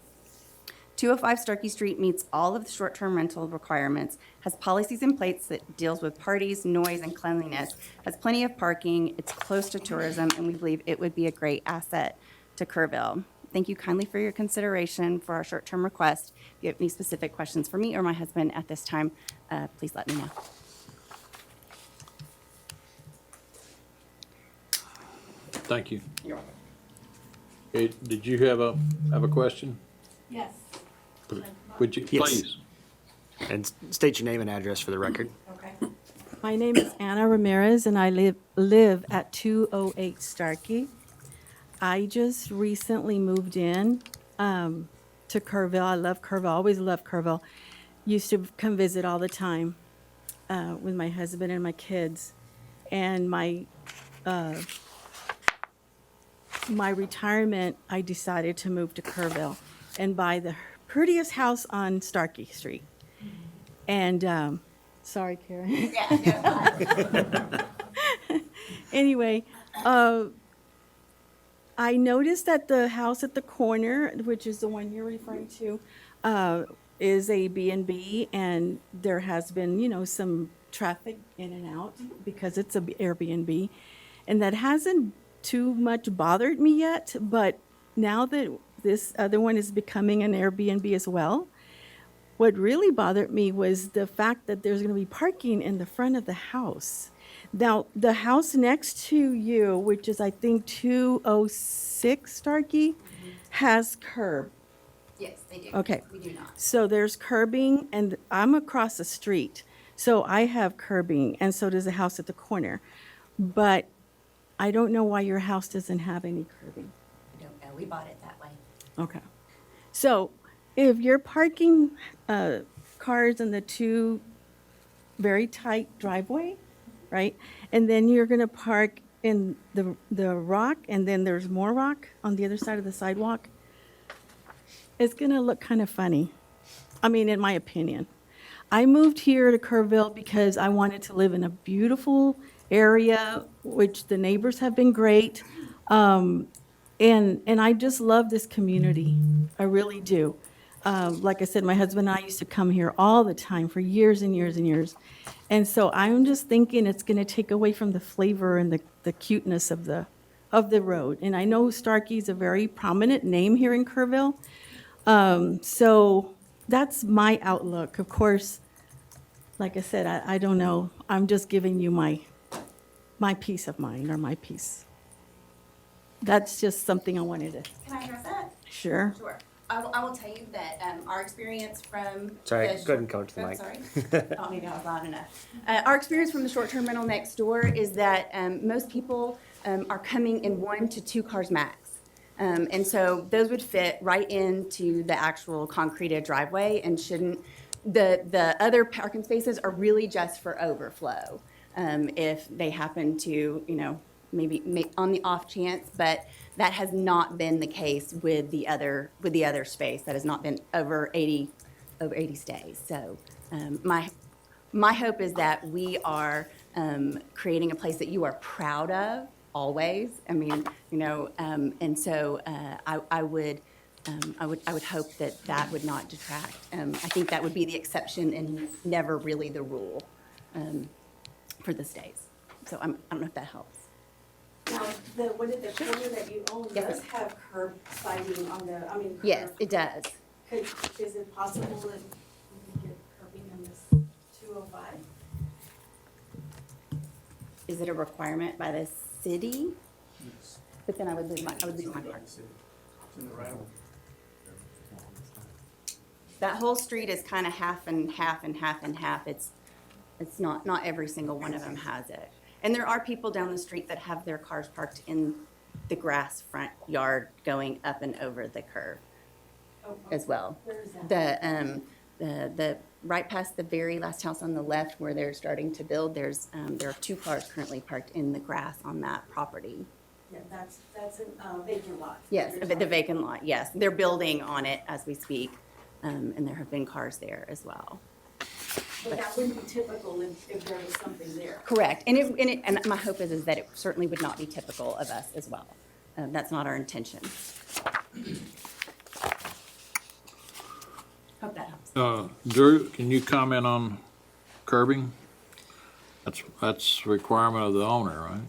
205 Starkey Street meets all of the short-term rental requirements, has policies in place that deals with parties, noise, and cleanliness, has plenty of parking, it's close to tourism, and we believe it would be a great asset to Kerrville. Thank you kindly for your consideration for our short-term request. If you have any specific questions for me or my husband at this time, please let me know. Thank you. You're welcome. Okay, did you have a question? Yes. Would you, Yes. please? And state your name and address for the record. Okay. My name is Anna Ramirez, and I live at 208 Starkey. I just recently moved in to Kerrville. I love Kerrville, always loved Kerrville. Used to come visit all the time with my husband and my kids. And my retirement, I decided to move to Kerrville and buy the prettiest house on Starkey Street. And sorry, Karen. Anyway, I noticed that the house at the corner, which is the one you're referring to, is a B&B, and there has been, some traffic in and out because it's a Airbnb, and that hasn't too much bothered me yet. But now that this other one is becoming an Airbnb as well, what really bothered me was the fact that there's going to be parking in the front of the house. Now, the house next to you, which is, I think, 206 Starkey, has curb. Yes, they do. Okay. We do not. So there's curbing, and I'm across the street. So I have curbing, and so does the house at the corner. But I don't know why your house doesn't have any curbing. I don't know. We bought it that way. Okay. So if you're parking cars in the two very tight driveway, right? And then you're going to park in the rock, and then there's more rock on the other side of the sidewalk. It's going to look kind of funny. I mean, in my opinion. I moved here to Kerrville because I wanted to live in a beautiful area, which the neighbors have been great. And I just love this community. I really do. Like I said, my husband and I used to come here all the time for years and years and years. And so I'm just thinking it's going to take away from the flavor and the cuteness of the road. And I know Starkey's a very prominent name here in Kerrville. So that's my outlook. Of course, like I said, I don't know. I'm just giving you my peace of mind, or my peace. That's just something I wanted to. Can I address that? Sure. Sure. I will tell you that our experience from. Sorry, the go ahead and come to the Oh, mic. Sorry. Thought maybe I was loud enough. Our experience from the short-term rental next door is that most people are coming in 1 to 2 cars max. And so those would fit right into the actual concreted driveway and shouldn't, the other parking spaces are really just for overflow. If they happen to, maybe on the off chance, but that has not been the case with the other space. That has not been over 80 stays. So my hope is that we are creating a place that you are proud of always. I mean, and so I would hope that would not detract. I think that would be the exception and never really the rule for the stays. So I don't know if that helps. Now, the corner that you own Yes, does ma'am. have curb siding on curb. Yes, it does. Is it possible that we can get curbing on this 205? Is it a requirement by the city? But then I would lose my part. That whole street is kind of half and half and half and half. It's not every single one of them has it. And there are people down the street that have their cars parked in the grass front yard going up and over the curb as well. Where is that? The right past the very last house on the left where they're starting to build, there are 2 cars currently parked in the grass on that property. Yeah, that's a vacant lot. Yes, the vacant lot, yes. They're building on it as we speak, and there have been cars there as well. But that wouldn't be typical if there was something there. Correct, and my hope is that it certainly would not be typical of us as well. That's not our intention. Hope that helps. Drew, can you comment on curbing? That's a requirement of the owner,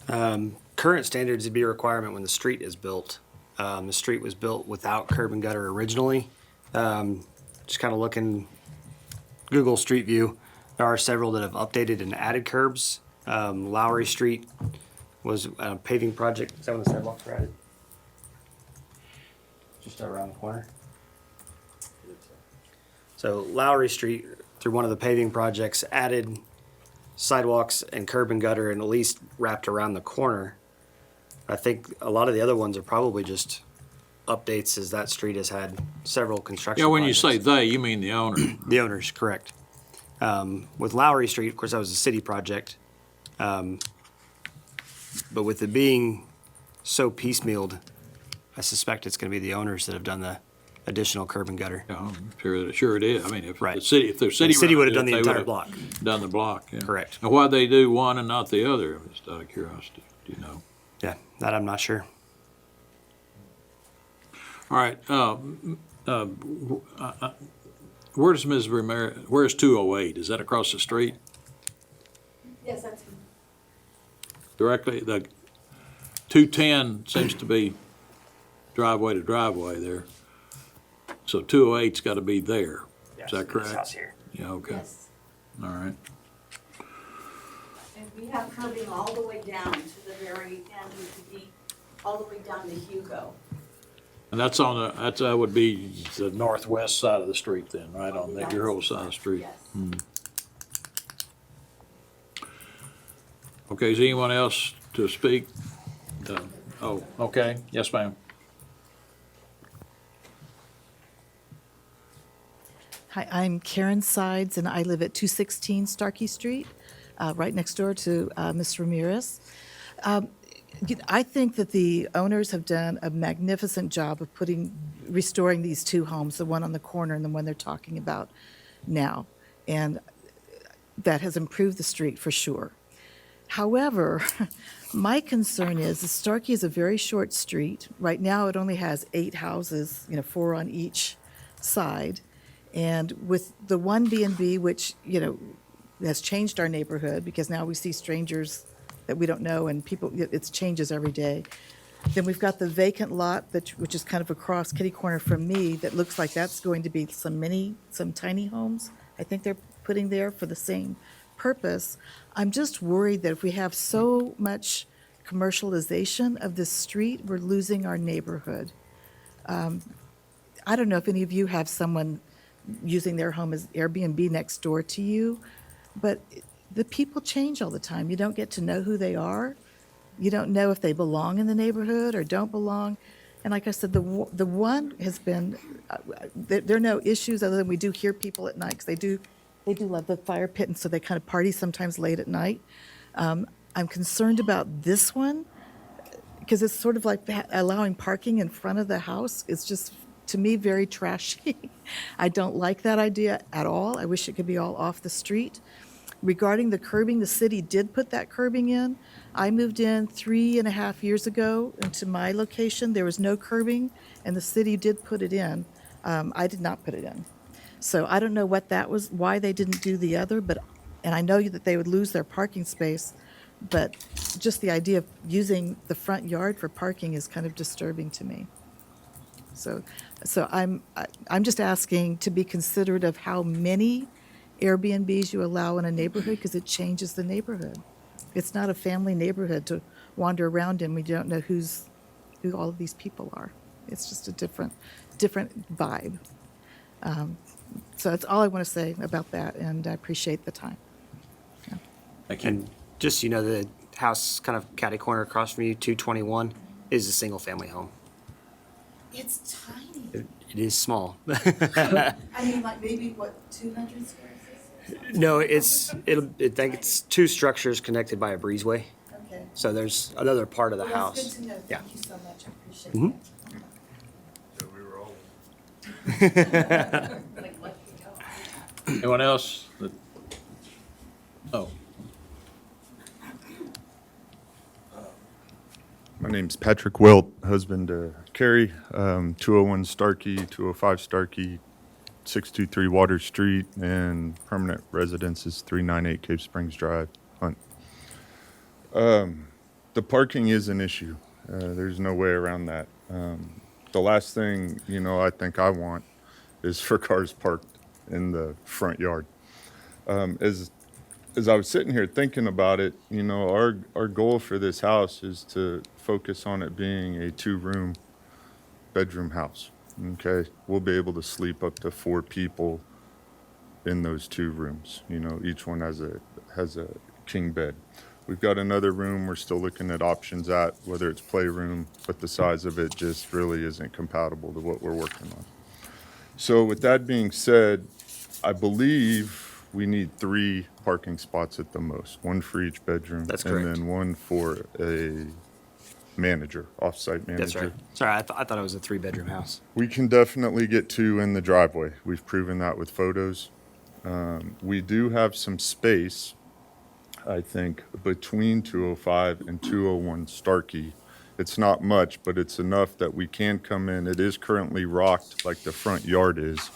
right? Current standards would be a requirement when the street is built. The street was built without curb and gutter originally. Just kind of looking Google Street View, there are several that have updated and added curbs. Lowry Street was a paving project. Is that when the sidewalks were added? Just around the corner. So Lowry Street, through one of the paving projects, added sidewalks and curb and gutter and at least wrapped around the corner. I think a lot of the other ones are probably just updates as that street has had several construction Yeah, when you say projects. they, you mean the owner. The owners, correct. With Lowry Street, of course, that was a city project. But with it being so piecemealed, I suspect it's going to be the owners that have done the additional curb and gutter. Yeah, I'm sure it is. I mean, if Right. the city, if the city. The city run would it, have done the they entire would've block. Done the block, yeah. Correct. And why'd they do one and not the other, just out of curiosity, do you know? Yeah, that I'm not sure. All right, where's Ms. Ramirez, where's 208? Is that across the street? Yes, that's. Directly, the 210 seems to be driveway to driveway there. So 208's got to be there. Is that correct? This house here. Yeah, okay, Yes. all right. And we have curbing all the way down to the very end of the, all the way down to Hugo. And that's on the, that would be the northwest side of the street then, right, on the Edgar side of the street? Yes. Okay, is anyone else to speak? Oh, okay, yes, ma'am. Hi, I'm Karen Sides, and I live at 216 Starkey Street, right next door to Ms. Ramirez. I think that the owners have done a magnificent job of restoring these two homes, the one on the corner and the one they're talking about now. And that has improved the street for sure. However, my concern is that Starkey is a very short street. Right now, it only has 8 houses, 4 on each side. And with the one B&B, which, has changed our neighborhood because now we see strangers that we don't know and people, it changes every day. Then we've got the vacant lot, which is kind of across kitty corner from me, that looks like that's going to be some tiny homes. I think they're putting there for the same purpose. I'm just worried that if we have so much commercialization of this street, we're losing our neighborhood. I don't know if any of you have someone using their home as Airbnb next door to you, but the people change all the time. You don't get to know who they are. You don't know if they belong in the neighborhood or don't belong. And like I said, the one has been, there are no issues other than we do hear people at night because they do love the fire pit, and so they kind of party sometimes late at night. I'm concerned about this one because it's sort of like allowing parking in front of the house. It's just, to me, very trashy. I don't like that idea at all. I wish it could be all off the street. Regarding the curbing, the city did put that curbing in. I moved in 3.5 years ago into my location. There was no curbing, and the city did put it in. I did not put it in. So I don't know what that was, why they didn't do the other, and I know that they would lose their parking space, but just the idea of using the front yard for parking is kind of disturbing to me. So I'm just asking to be considerate of how many Airbnbs you allow in a neighborhood because it changes the neighborhood. It's not a family neighborhood to wander around in. We don't know who all of these people are. It's just a different vibe. So that's all I want to say about that, and I appreciate the time. Thank you. And just, the house kind of catty corner across from you, 221, is a single-family home. It's tiny. It is small. I mean, like maybe, 200 square feet? No, I think it's 2 structures connected by a breezeway. Okay. So there's another part of the house. That's good to know. Yeah. Thank you so much. I appreciate Mhm. that. Anyone else? Oh, My name's Patrick Wilt, husband to Carrie, 201 Starkey, 205 Starkey, 623 Water Street, and permanent residence is 398 Cave Springs Drive, Hunt. The parking is an issue. There's no way around that. The last thing, I think I want is for cars parked in the front yard. As I was sitting here thinking about it, our goal for this house is to focus on it being a 2-room bedroom house. Okay, we'll be able to sleep up to 4 people in those 2 rooms. Each one has a king bed. We've got another room we're still looking at options at, whether it's playroom, but the size of it just really isn't compatible to what we're working on. So with that being said, I believe we need 3 parking spots at the most, 1 for each bedroom. That's correct. And then 1 for a manager, off-site manager. That's right. Sorry, I thought it was a 3-bedroom house. We can definitely get 2 in the driveway. We've proven that with photos. We do have some space, I think, between 205 and 201 Starkey. It's not much, but it's enough that we can come in. It is currently rocked like the front yard is,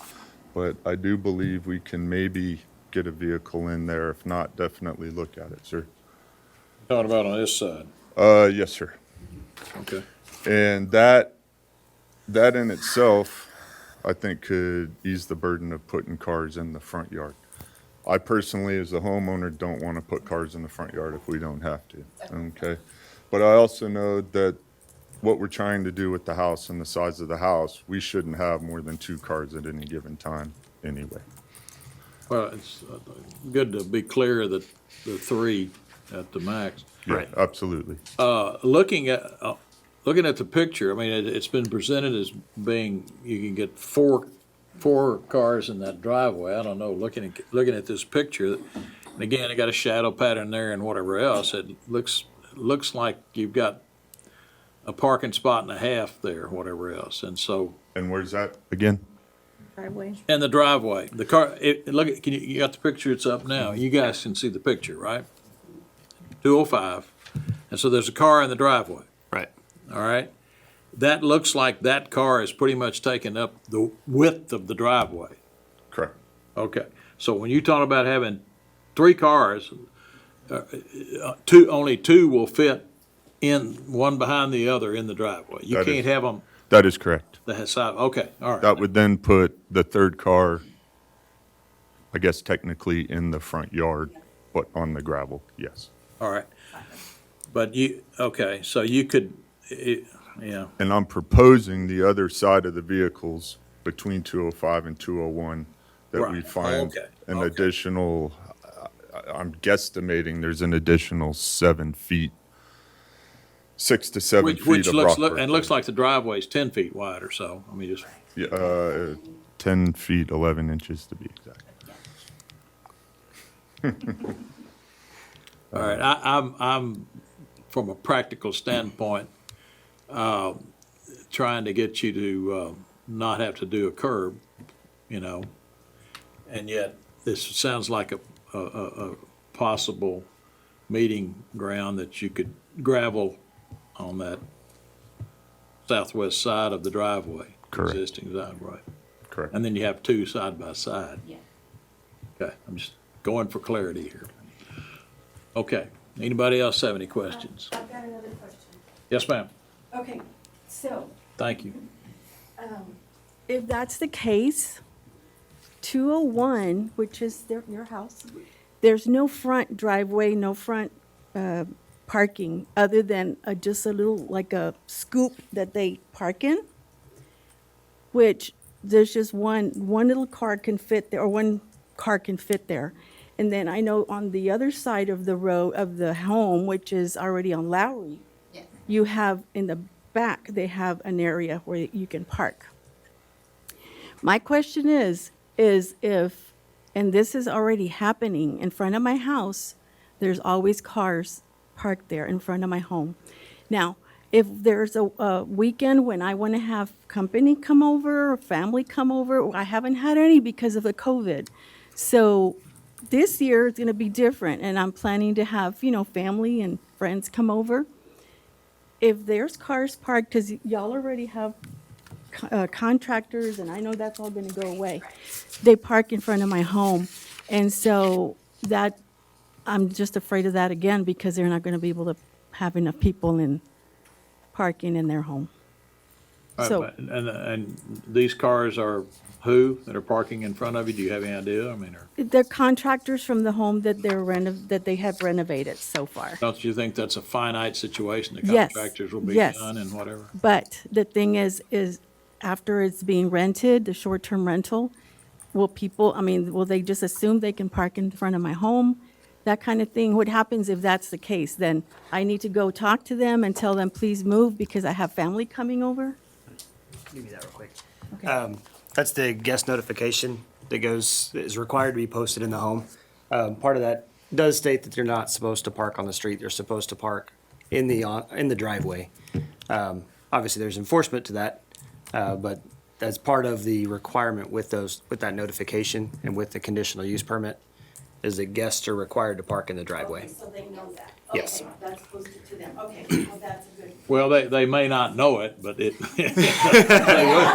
but I do believe we can maybe get a vehicle in there. If not, definitely look at it, sir. talking about on this side. Yes, sir. Okay. And that in itself, I think could ease the burden of putting cars in the front yard. I personally, as a homeowner, don't want to put cars in the front yard if we don't have to, okay? But I also know that what we're trying to do with the house and the size of the house, we shouldn't have more than 2 cars at any given time anyway. Well, it's good to be clear that the 3 at the max. Right, absolutely. Looking at the picture, I mean, it's been presented as being, you can get four cars in that driveway. I don't know, looking at this picture, and again, I got a shadow pattern there and whatever else, it looks like you've got a parking spot and a half there, whatever else, and so. And where's that again? Driveway. And the driveway, the car, you got the picture, it's up now, you guys can see the picture, right? 205, and so there's a car in the driveway. Right. All right? That looks like that car is pretty much taking up the width of the driveway. Correct. Okay, so when you talk about having 3 cars, only 2 will fit in, one behind the other in the driveway. You That can't is- have them That is correct. the side, okay, all right. That would then put the 3rd car, I guess technically in the front yard, but on the gravel, yes. All right. But okay, so you could, yeah, And I'm proposing the other side of the vehicles between 205 and 201 that we Right. find Okay. an Okay. additional, I'm guesstimating there's an additional 7 feet, 6 to 7 feet which of looks, rock. and looks like the driveway's 10 feet wide or so, I mean, just. Yeah, 10 feet, 11 inches to be exact. All right, I'm, from a practical standpoint, trying to get you to, not have to do a curb, and yet this sounds like a possible meeting ground that you could gravel on that southwest side of the driveway. Correct. Existing driveway. Correct. And then you have 2 side by side. Yeah. Okay, I'm just going for clarity here. Okay, anybody else have any questions? I've got another question. Yes, ma'am. Okay, so Thank you. if that's the case, 201, which is your house, there's no front driveway, no front parking, other than just a little, like a scoop that they park in, which there's just one little car can fit there, or one car can fit there. And then I know on the other side of the road of the home, which is already on Lowry, Yes. you have in the back, they have an area where you can park. My question is if, and this is already happening in front of my house, there's always cars park there in front of my home. Now, if there's a weekend when I want to have company come over or family come over, I haven't had any because of the COVID. So this year is going to be different, and I'm planning to have, family and friends come over. If there's cars parked, because y'all already have contractors, and I know that's all going to go away, they park in front of my home. And so that, I'm just afraid of that again because they're not going to be able to have enough people in parking in their home. So, And these cars are who that are parking in front of you? Do you have any idea? I mean, they're contractors from the home that that they have renovated so far. don't you think that's a finite situation? The Yes. contractors will be Yes. done and whatever? But the thing is after it's being rented, the short-term rental, will they just assume they can park in front of my home? That kind of thing. What happens if that's the case? Then I need to go talk to them and tell them, please move because I have family coming over? Give me that real quick. Okay. That's the guest notification that is required to be posted in the home. Part of that does state that they're not supposed to park on the street. They're supposed to park in the driveway. Obviously, there's enforcement to that, but that's part of the requirement with that notification and with the conditional use permit is that guests are required to park in the driveway. So they know that? Yes. Okay, that's posted to them. Okay, well, that's a good. Well, they may not know it, but it. They will.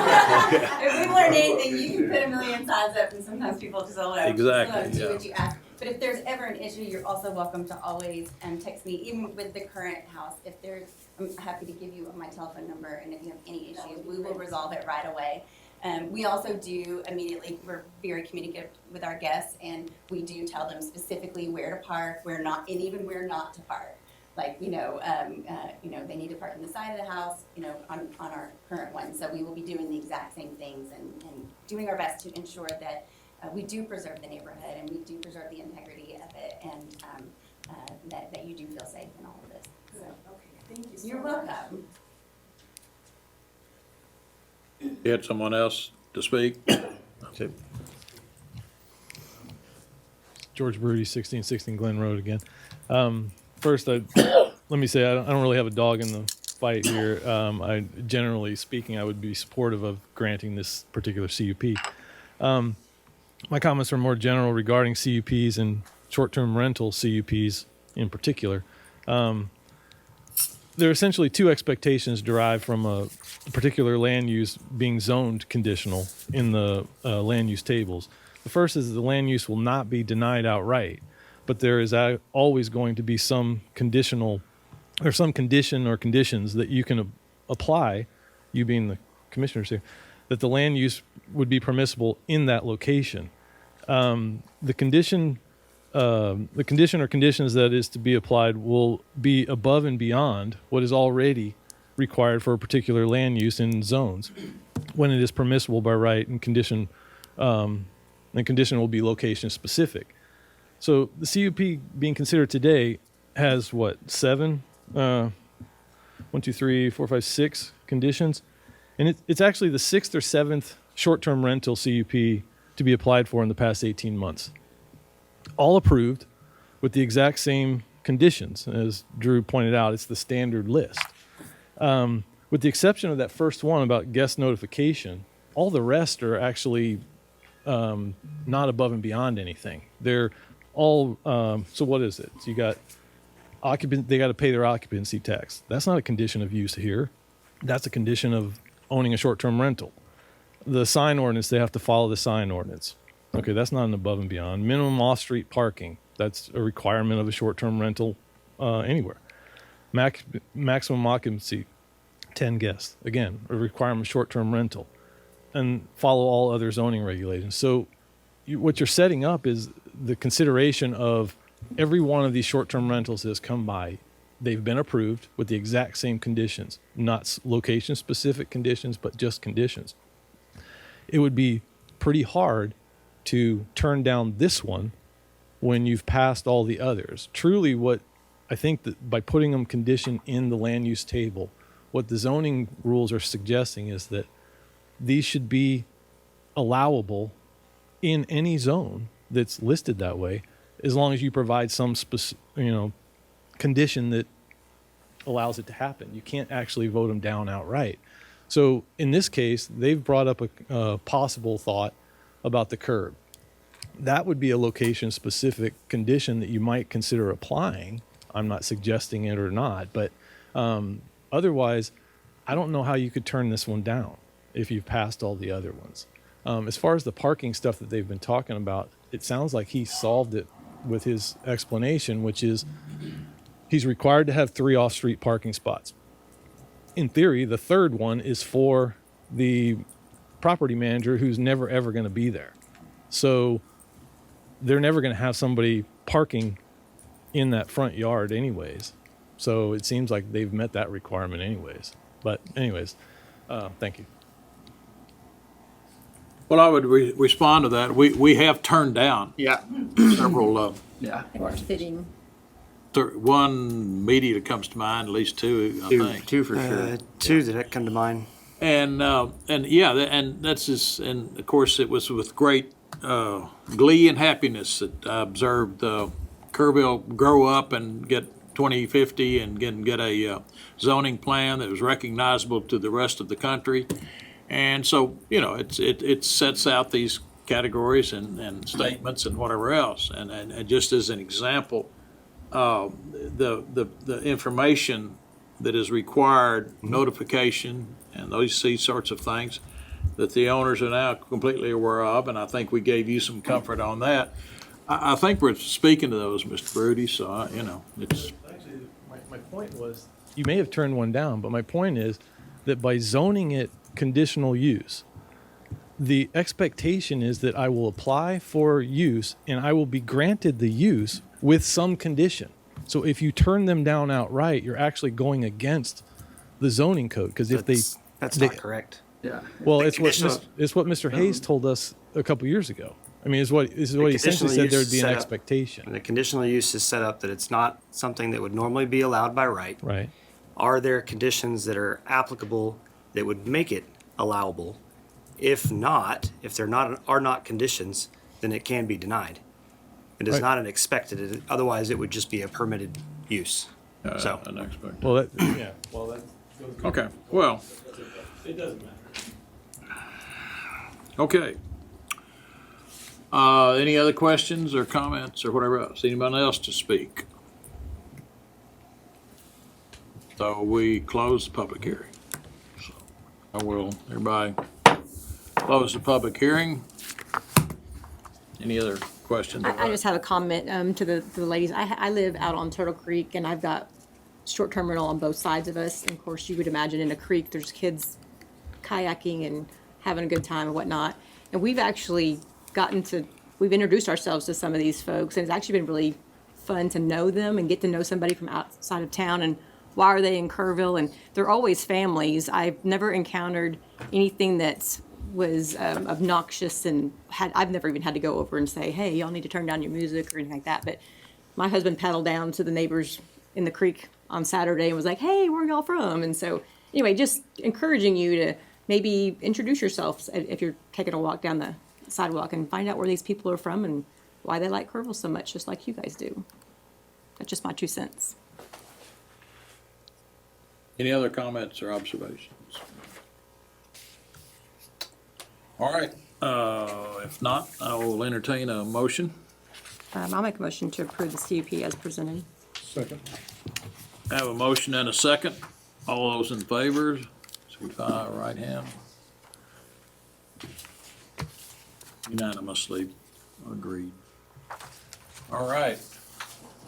If we learn anything, you can put a million signs up and sometimes people just don't know. Exactly, Do yeah. what you ask. But if there's ever an issue, you're also welcome to always text me, even with the current house. I'm happy to give you my telephone number, and if you have any issues, we will resolve it right away. We also do immediately, we're very communicative with our guests, and we do tell them specifically where to park, where not, and even where not to park. Like, they need to park on the side of the house, on our current one. So we will be doing the exact same things and doing our best to ensure that we do preserve the neighborhood and we do preserve the integrity of it, and that you do feel safe in all of this. So, Okay, thank you so you're much. welcome. You had someone else to speak? Okay. George Broody, 1616 Glen Road again. First, let me say I don't really have a dog in the fight here. Generally speaking, I would be supportive of granting this particular CUP. My comments are more general regarding CUPs and short-term rental CUPs in particular. There are essentially two expectations derived from a particular land use being zoned conditional in the land use tables. The first is that the land use will not be denied outright, but there is always going to be some conditional or some condition or conditions that you can apply, you being the commissioners here, that the land use would be permissible in that location. The condition or conditions that is to be applied will be above and beyond what is already required for a particular land use in zones when it is permissible by right, and condition will be location specific. So the CUP being considered today has what, 7? 1, 2, 3, 4, 5, 6 conditions. And it's actually the 6th or 7th short-term rental CUP to be applied for in the past 18 months. All approved with the exact same conditions. As Drew pointed out, it's the standard list. With the exception of that first one about guest notification, all the rest are actually not above and beyond anything. They're all, so what is it? So you got they got to pay their occupancy tax. That's not a condition of use here. That's a condition of owning a short-term rental. The sign ordinance, they have to follow the sign ordinance. Okay, that's not an above and beyond. Minimum off-street parking, that's a requirement of a short-term rental anywhere. Maximum occupancy, 10 guests. Again, a requirement of short-term rental. And follow all other zoning regulations. So what you're setting up is the consideration of every one of these short-term rentals that has come by. They've been approved with the exact same conditions, not location-specific conditions, but just conditions. It would be pretty hard to turn down this one when you've passed all the others. Truly, what I think that by putting them condition in the land use table, what the zoning rules are suggesting is that these should be allowable in any zone that's listed that way, as long as you provide some condition that allows it to happen. You can't actually vote them down outright. So in this case, they've brought up a possible thought about the curb. That would be a location-specific condition that you might consider applying. I'm not suggesting it or not, but otherwise, I don't know how you could turn this one down if you've passed all the other ones. As far as the parking stuff that they've been talking about, it sounds like he solved it with his explanation, which is he's required to have 3 off-street parking spots. In theory, the third one is for the property manager who's never, ever going to be there. So they're never going to have somebody parking in that front yard anyways. So it seems like they've met that requirement anyways. But anyways, thank you. Well, I would respond to that. We have turned down Yeah. several, Yeah. Fitting. one immediate that comes to mind, at least two, I think. Two for sure. Two that come to mind. And yeah, and that's just, and of course, it was with great glee and happiness that I observed Kerrville grow up and get 2050 and get a zoning plan that was recognizable to the rest of the country. And so, you know, it sets out these categories and statements and whatever else. And just as an example, the information that is required, notification, and these sorts of things that the owners are now completely aware of, and I think we gave you some comfort on that. I think we're speaking to those, Mr. Brody, so, you know, it's... Actually, my point was, you may have turned one down, but my point is that by zoning it conditional use, the expectation is that I will apply for use and I will be granted the use with some condition. So if you turn them down outright, you're actually going against the zoning code, because if That's not correct. Yeah. well, The it's what conditional- it's what Mr. Hayes told us a couple years ago. I mean, is what he essentially conditional said use there'd be an set up- expectation. And the conditional use is set up that it's not something that would normally be allowed by right. Right. Are there conditions that are applicable that would make it allowable? If not, if they're not, are not conditions, then it can be denied. It is Right. not an expected, otherwise it would just be a permitted use. So, an expert. Well, that, yeah. Well, that. Okay, well, It doesn't matter. okay. Any other questions or comments or whatever else? Anyone else to speak? So we close the public hearing. So I will, everybody, close the public hearing. Any other questions? I just have a comment to the ladies. I live out on Turtle Creek, and I've got short-term rental on both sides of us. And of course, you would imagine in a creek, there's kids kayaking and having a good time and whatnot. And we've actually we've introduced ourselves to some of these folks, and it's actually been really fun to know them and get to know somebody from outside of town. And why are they in Kerrville? And they're always families. I've never encountered anything that was obnoxious, and I've never even had to go over and say, hey, y'all need to turn down your music or anything like that. But my husband paddled down to the neighbors in the creek on Saturday and was like, hey, where y'all from? And so anyway, just encouraging you to maybe introduce yourself if you're taking a walk down the sidewalk and find out where these people are from and why they like Kerrville so much, just like you guys do. That's just my 2 cents. Any other comments or observations? All right, if not, I will entertain a motion. I'll make a motion to approve the CUP as presented. Second. I have a motion and a second. All those in favor, signify by right hand. Unanimously agreed. All right.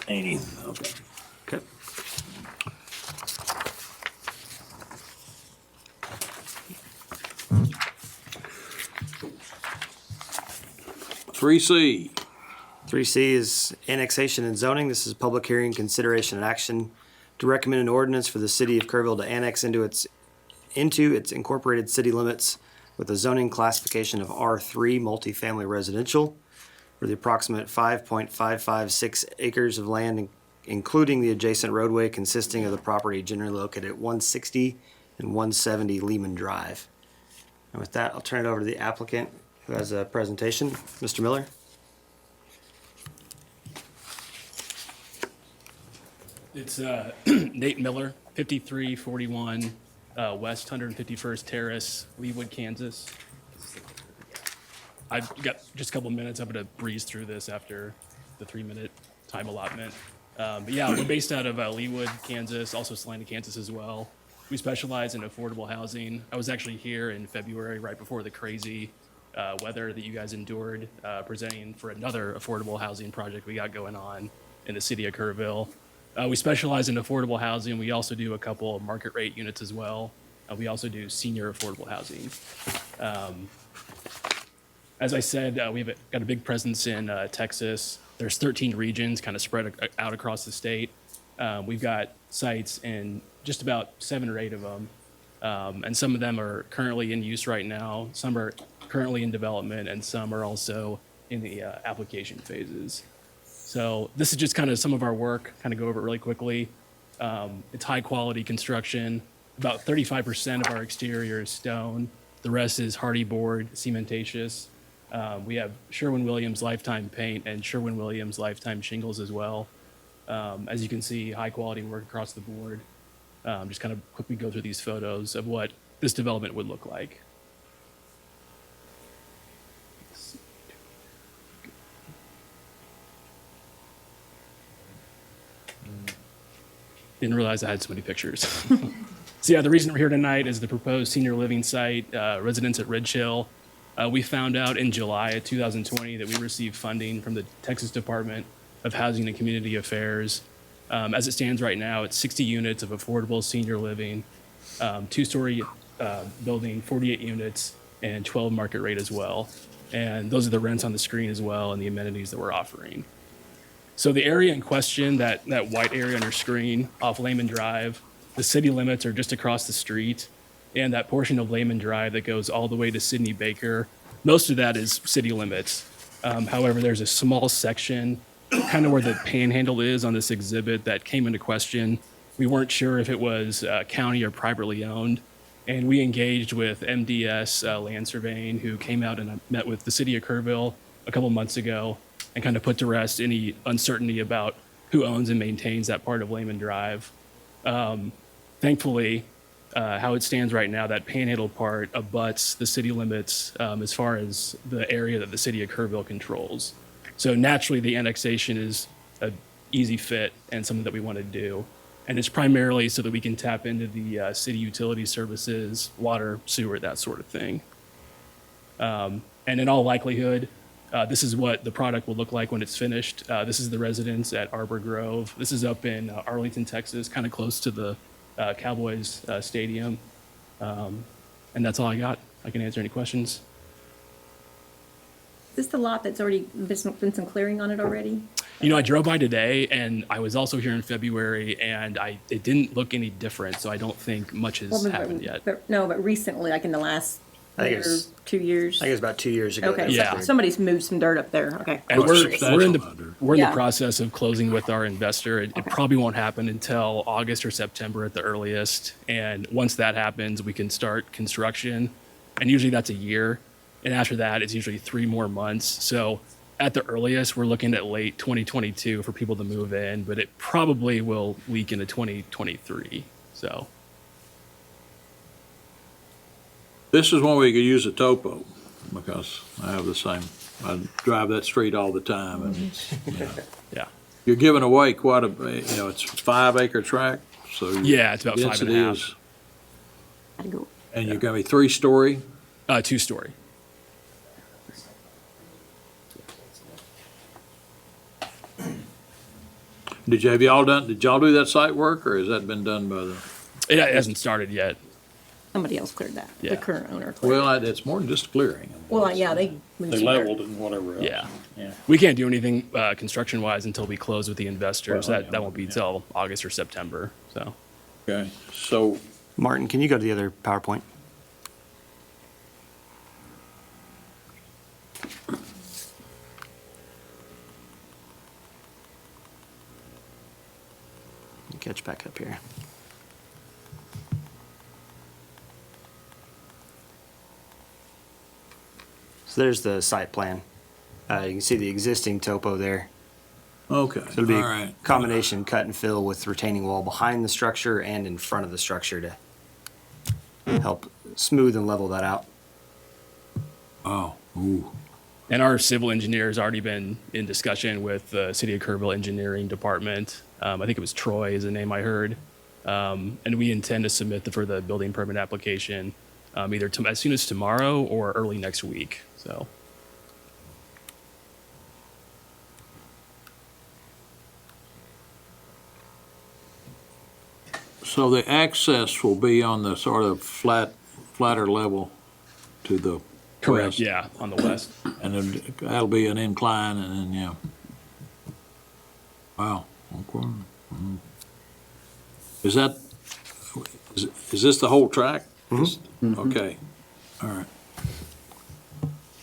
Okay. okay. 3C. 3C is annexation and zoning. This is public hearing, consideration, and action to recommend an ordinance for the city of Kerrville to annex into its incorporated city limits with a zoning classification of R3 multifamily residential for the approximate 5.556 acres of land, including the adjacent roadway consisting of the property generally located at 160 and 170 Lehman Drive. And with that, I'll turn it over to the applicant who has a presentation. Mr. Miller? It's Nate Miller, 5341 West 151st Terrace, Leawood, Kansas. I've got just a couple minutes. I'm going to breeze through this after the 3-minute time allotment. But yeah, we're based out of Leawood, Kansas, also Salina, Kansas as well. We specialize in affordable housing. I was actually here in February, right before the crazy weather that you guys endured, presenting for another affordable housing project we got going on in the city of Kerrville. We specialize in affordable housing. We also do a couple of market rate units as well. We also do senior affordable housing. As I said, we've got a big presence in Texas. There's 13 regions kind of spread out across the state. We've got sites in just about 7 or 8 of them. And some of them are currently in use right now. Some are currently in development, and some are also in the application phases. So this is just kind of some of our work, kind of go over it really quickly. It's high quality construction. About 35% of our exterior is stone. The rest is hardy board, cementatious. We have Sherwin-Williams lifetime paint and Sherwin-Williams lifetime shingles as well. As you can see, high quality work across the board. Just kind of quickly go through these photos of what this development would look like. Didn't realize I had so many pictures. So yeah, the reason we're here tonight is the proposed senior living site, residence at Ridge Hill. We found out in July of 2020 that we received funding from the Texas Department of Housing and Community Affairs. As it stands right now, it's 60 units of affordable senior living, 2-story building, 48 units, and 12 market rate as well. And those are the rents on the screen as well and the amenities that we're offering. So the area in question, that white area on your screen off Lehman Drive, the city limits are just across the street. And that portion of Lehman Drive that goes all the way to Sidney Baker, most of that is city limits. However, there's a small section, kind of where the panhandle is on this exhibit, that came into question. We weren't sure if it was county or privately owned. And we engaged with MDS Land Surveying, who came out and met with the city of Kerrville a couple months ago and kind of put to rest any uncertainty about who owns and maintains that part of Lehman Drive. Thankfully, how it stands right now, that panhandle part abuts the city limits as far as the area that the city of Kerrville controls. So naturally, the annexation is an easy fit and something that we want to do. And it's primarily so that we can tap into the city utility services, water, sewer, that sort of thing. And in all likelihood, this is what the product will look like when it's finished. This is the residence at Arbor Grove. This is up in Arlington, Texas, kind of close to the Cowboys stadium. And that's all I got. I can answer any questions. Is this the lot that's already been some clearing on it already? You know, I drove by today, and I was also here in February, and it didn't look any different, so I don't think much has happened yet. But recently, like in the last I think year, it was- 2 years? I think it was about 2 years ago. Okay, Yeah. somebody's moved some dirt up there, okay. And we're in Yeah. the process of closing with our investor. It probably won't happen until August or September at the earliest. And once that happens, we can start construction. And usually that's a year. And after that, it's usually 3 more months. So at the earliest, we're looking at late 2022 for people to move in, but it probably will leak into 2023. So This is one where you could use a topo, because I have the same, I drive that street all the time, and it's, yeah. You're giving away quite a, it's a 5-acre tract, so. Yeah, it's about 5.5. density is- And you're gonna be 3-story? 2-story. Did y'all do that site work, or has that been done by the? It hasn't started yet. Somebody else cleared that, Yeah. the current owner cleared. Well, it's more than just clearing. Well, yeah, they moved some dirt. and whatever else. Yeah. Yeah. We can't do anything construction-wise until we close with the investors. Well, That won't be till August or September, so. Okay, so. Martin, can you go to the other PowerPoint? Catch back up here. So there's the site plan. You can see the existing topo there. Okay, So it'll be all a right. combination cut and fill with retaining wall behind the structure and in front of the structure to help smooth and level that out. Oh, ooh. And our civil engineer has already been in discussion with the City of Kerrville Engineering Department. I think it was Troy is the name I heard. And we intend to submit for the building permit application either as soon as tomorrow or early next week. So. So the access will be on the sort of flatter level to the Correct, west. yeah, on the west. And then that'll be an incline and then, yeah. Wow. Okay. Mhm. Is that, is this the whole track? Okay, all right.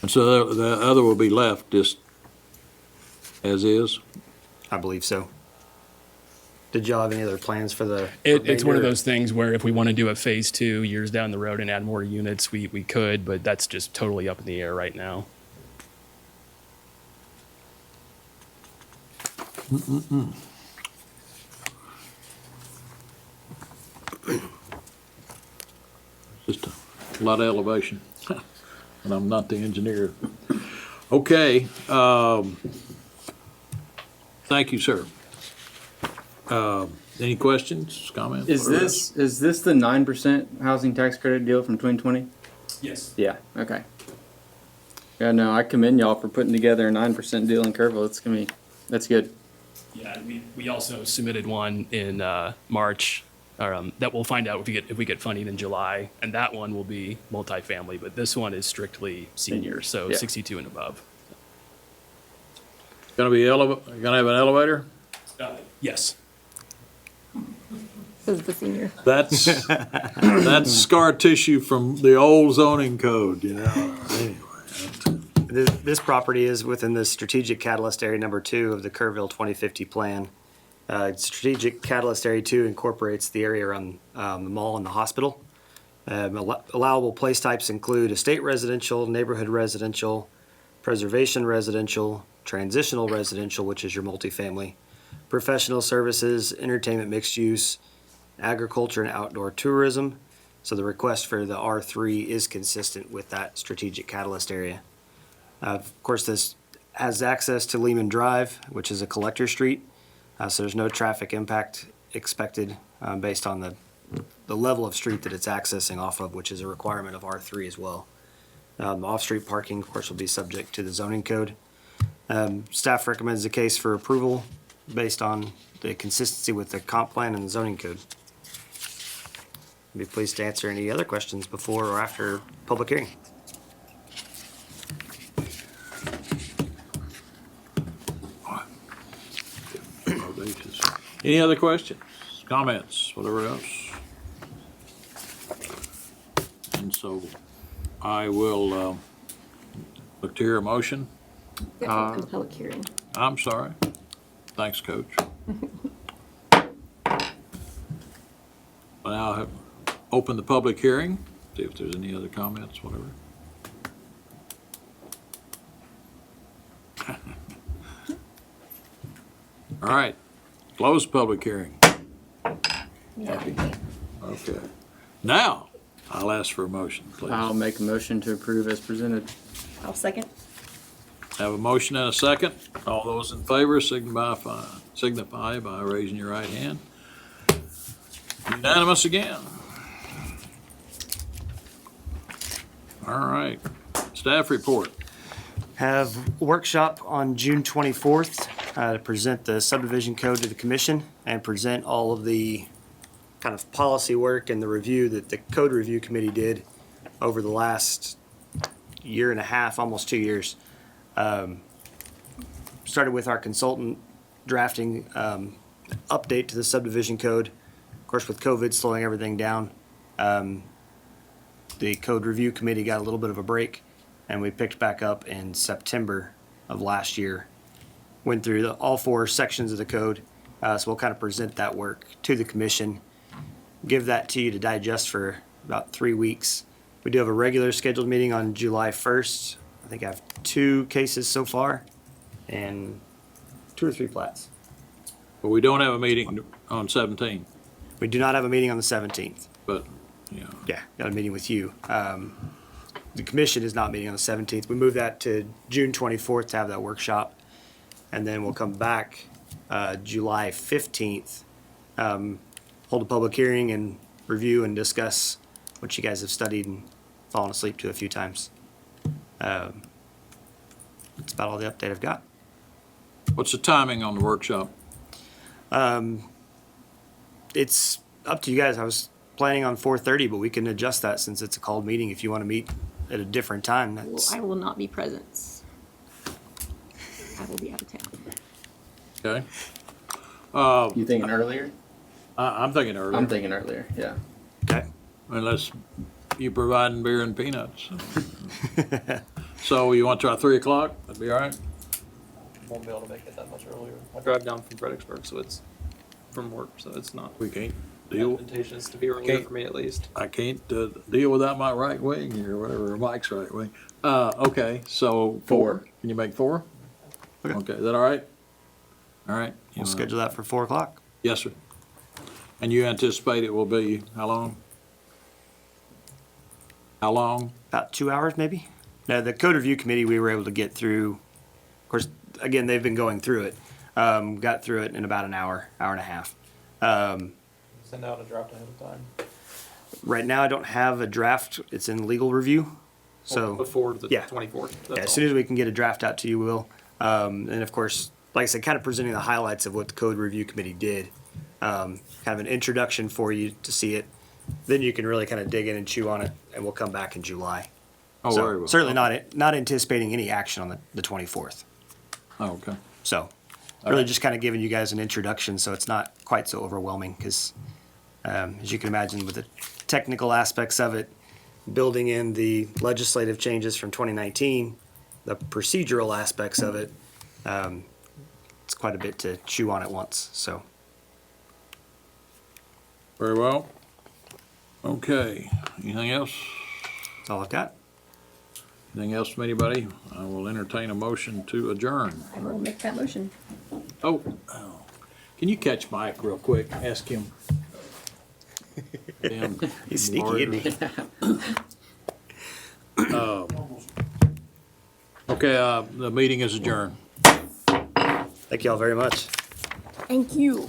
And so the other will be left just as is? I believe so. Did y'all have any other plans for the? It's one of remainder? those things where if we want to do a phase 2 years down the road and add more units, we could, but that's just totally up in the air right now. Just a lot of elevation, and I'm not the engineer. Okay, thank you, sir. Any questions, comments? Is this the 9% housing tax credit deal from 2020? Yes. Yeah. Okay. Yeah. No, I commend y'all for putting together a 9% deal in Kerrville. That's good. Yeah, we also submitted one in March, or that we'll find out if we get funding in July, and that one will be multifamily, but this one is strictly senior, so Yeah. 62 and above. Gonna have an elevator? Yes. This is the senior. That's scar tissue from the old zoning code, you know? Anyway. This property is within the strategic catalyst area number 2 of the Kerrville 2050 plan. Strategic catalyst area 2 incorporates the area around the mall and the hospital. Allowable place types include estate residential, neighborhood residential, preservation residential, transitional residential, which is your multifamily, professional services, entertainment mixed use, agriculture and outdoor tourism. So the request for the R3 is consistent with that strategic catalyst area. Of course, this has access to Lehman Drive, which is a collector street. So there's no traffic impact expected based on the level of street that it's accessing off of, which is a requirement of R3 as well. Off-street parking, of course, will be subject to the zoning code. Staff recommends the case for approval based on the consistency with the comp plan and the zoning code. I'd be pleased to answer any other questions before or after public hearing. Any other questions, comments, whatever else? And so I will look to hear a motion. Yeah, open the public hearing. I'm sorry. Thanks, Coach. Now I have opened the public hearing, see if there's any other comments, whatever. All right, close public hearing. Happy? Okay. Now, I'll ask for a motion, please. I'll make a motion to approve as presented. I'll second. Have a motion and a second. All those in favor signify by raising your right hand. Unanimous again. All right, staff report. Have a workshop on June 24th to present the subdivision code to the commission and present all of the kind of policy work and the review that the code review committee did over the last year and a half, almost 2 years. Started with our consultant drafting update to the subdivision code. Of course, with COVID slowing everything down, the code review committee got a little bit of a break, and we picked back up in September of last year. Went through all 4 sections of the code, so we'll kind of present that work to the commission, give that to you to digest for about 3 weeks. We do have a regular scheduled meeting on July 1st. I think I have 2 cases so far, and 2 or 3 plats. But we don't have a meeting on 17, We do not have a meeting on the 17th. but, yeah. Yeah, got a meeting with you. The commission is not meeting on the 17th. We moved that to June 24th to have that workshop. And then we'll come back July 15th, hold a public hearing and review and discuss what you guys have studied and fallen asleep to a few times. That's about all the update I've got. What's the timing on the workshop? It's up to you guys. I was planning on 4:30, but we can adjust that since it's a called meeting. If you want to meet at a different time, Well, that's, I will not be present. I will be out of town. Okay? You thinking earlier? I'm thinking earlier. I'm thinking earlier, yeah. okay. Unless you providing beer and peanuts. So you want to try 3 o'clock? That'd be all right? Won't be able to make it that much earlier. I drive down from Fredericksburg, so it's from work, so it's not We can't deal, advantageous to be earlier Can't- for me at least. I can't deal without my right wing or whatever, Mike's right wing. Okay, so 4. Can you make 4? Okay, is that all right? All right. We'll schedule that for 4 o'clock. Yes, sir. And you anticipate it will be how long? How long? About 2 hours, maybe. Now, the code review committee, we were able to get through. Of course, again, they've been going through it. Got through it in about an hour, hour and a half. Send out a draft ahead of time. Right now, I don't have a draft. It's in legal review. So Before the yeah. 24th. Yeah, That's as soon as we can get a draft out to you, we'll. And of course, like I said, kind of presenting the highlights of what the code review committee did. Kind of an introduction for you to see it. Then you can really kind of dig in and chew on it, and we'll come back in July. Oh, So, very well. certainly not anticipating any action on the 24th. Oh, okay. So really just kind of giving you guys an introduction so it's not quite so overwhelming because as you can imagine with the technical aspects of it, building in the legislative changes from 2019, the procedural aspects of it, it's quite a bit to chew on at once. So Very well. Okay, anything else? that's all I've got. Anything else from anybody? I will entertain a motion to adjourn. I will make that motion. Oh, can you catch Mike real quick? Ask him. Damn. He's sneaky, isn't he? Okay, the meeting is adjourned. Thank you all very much. Thank you.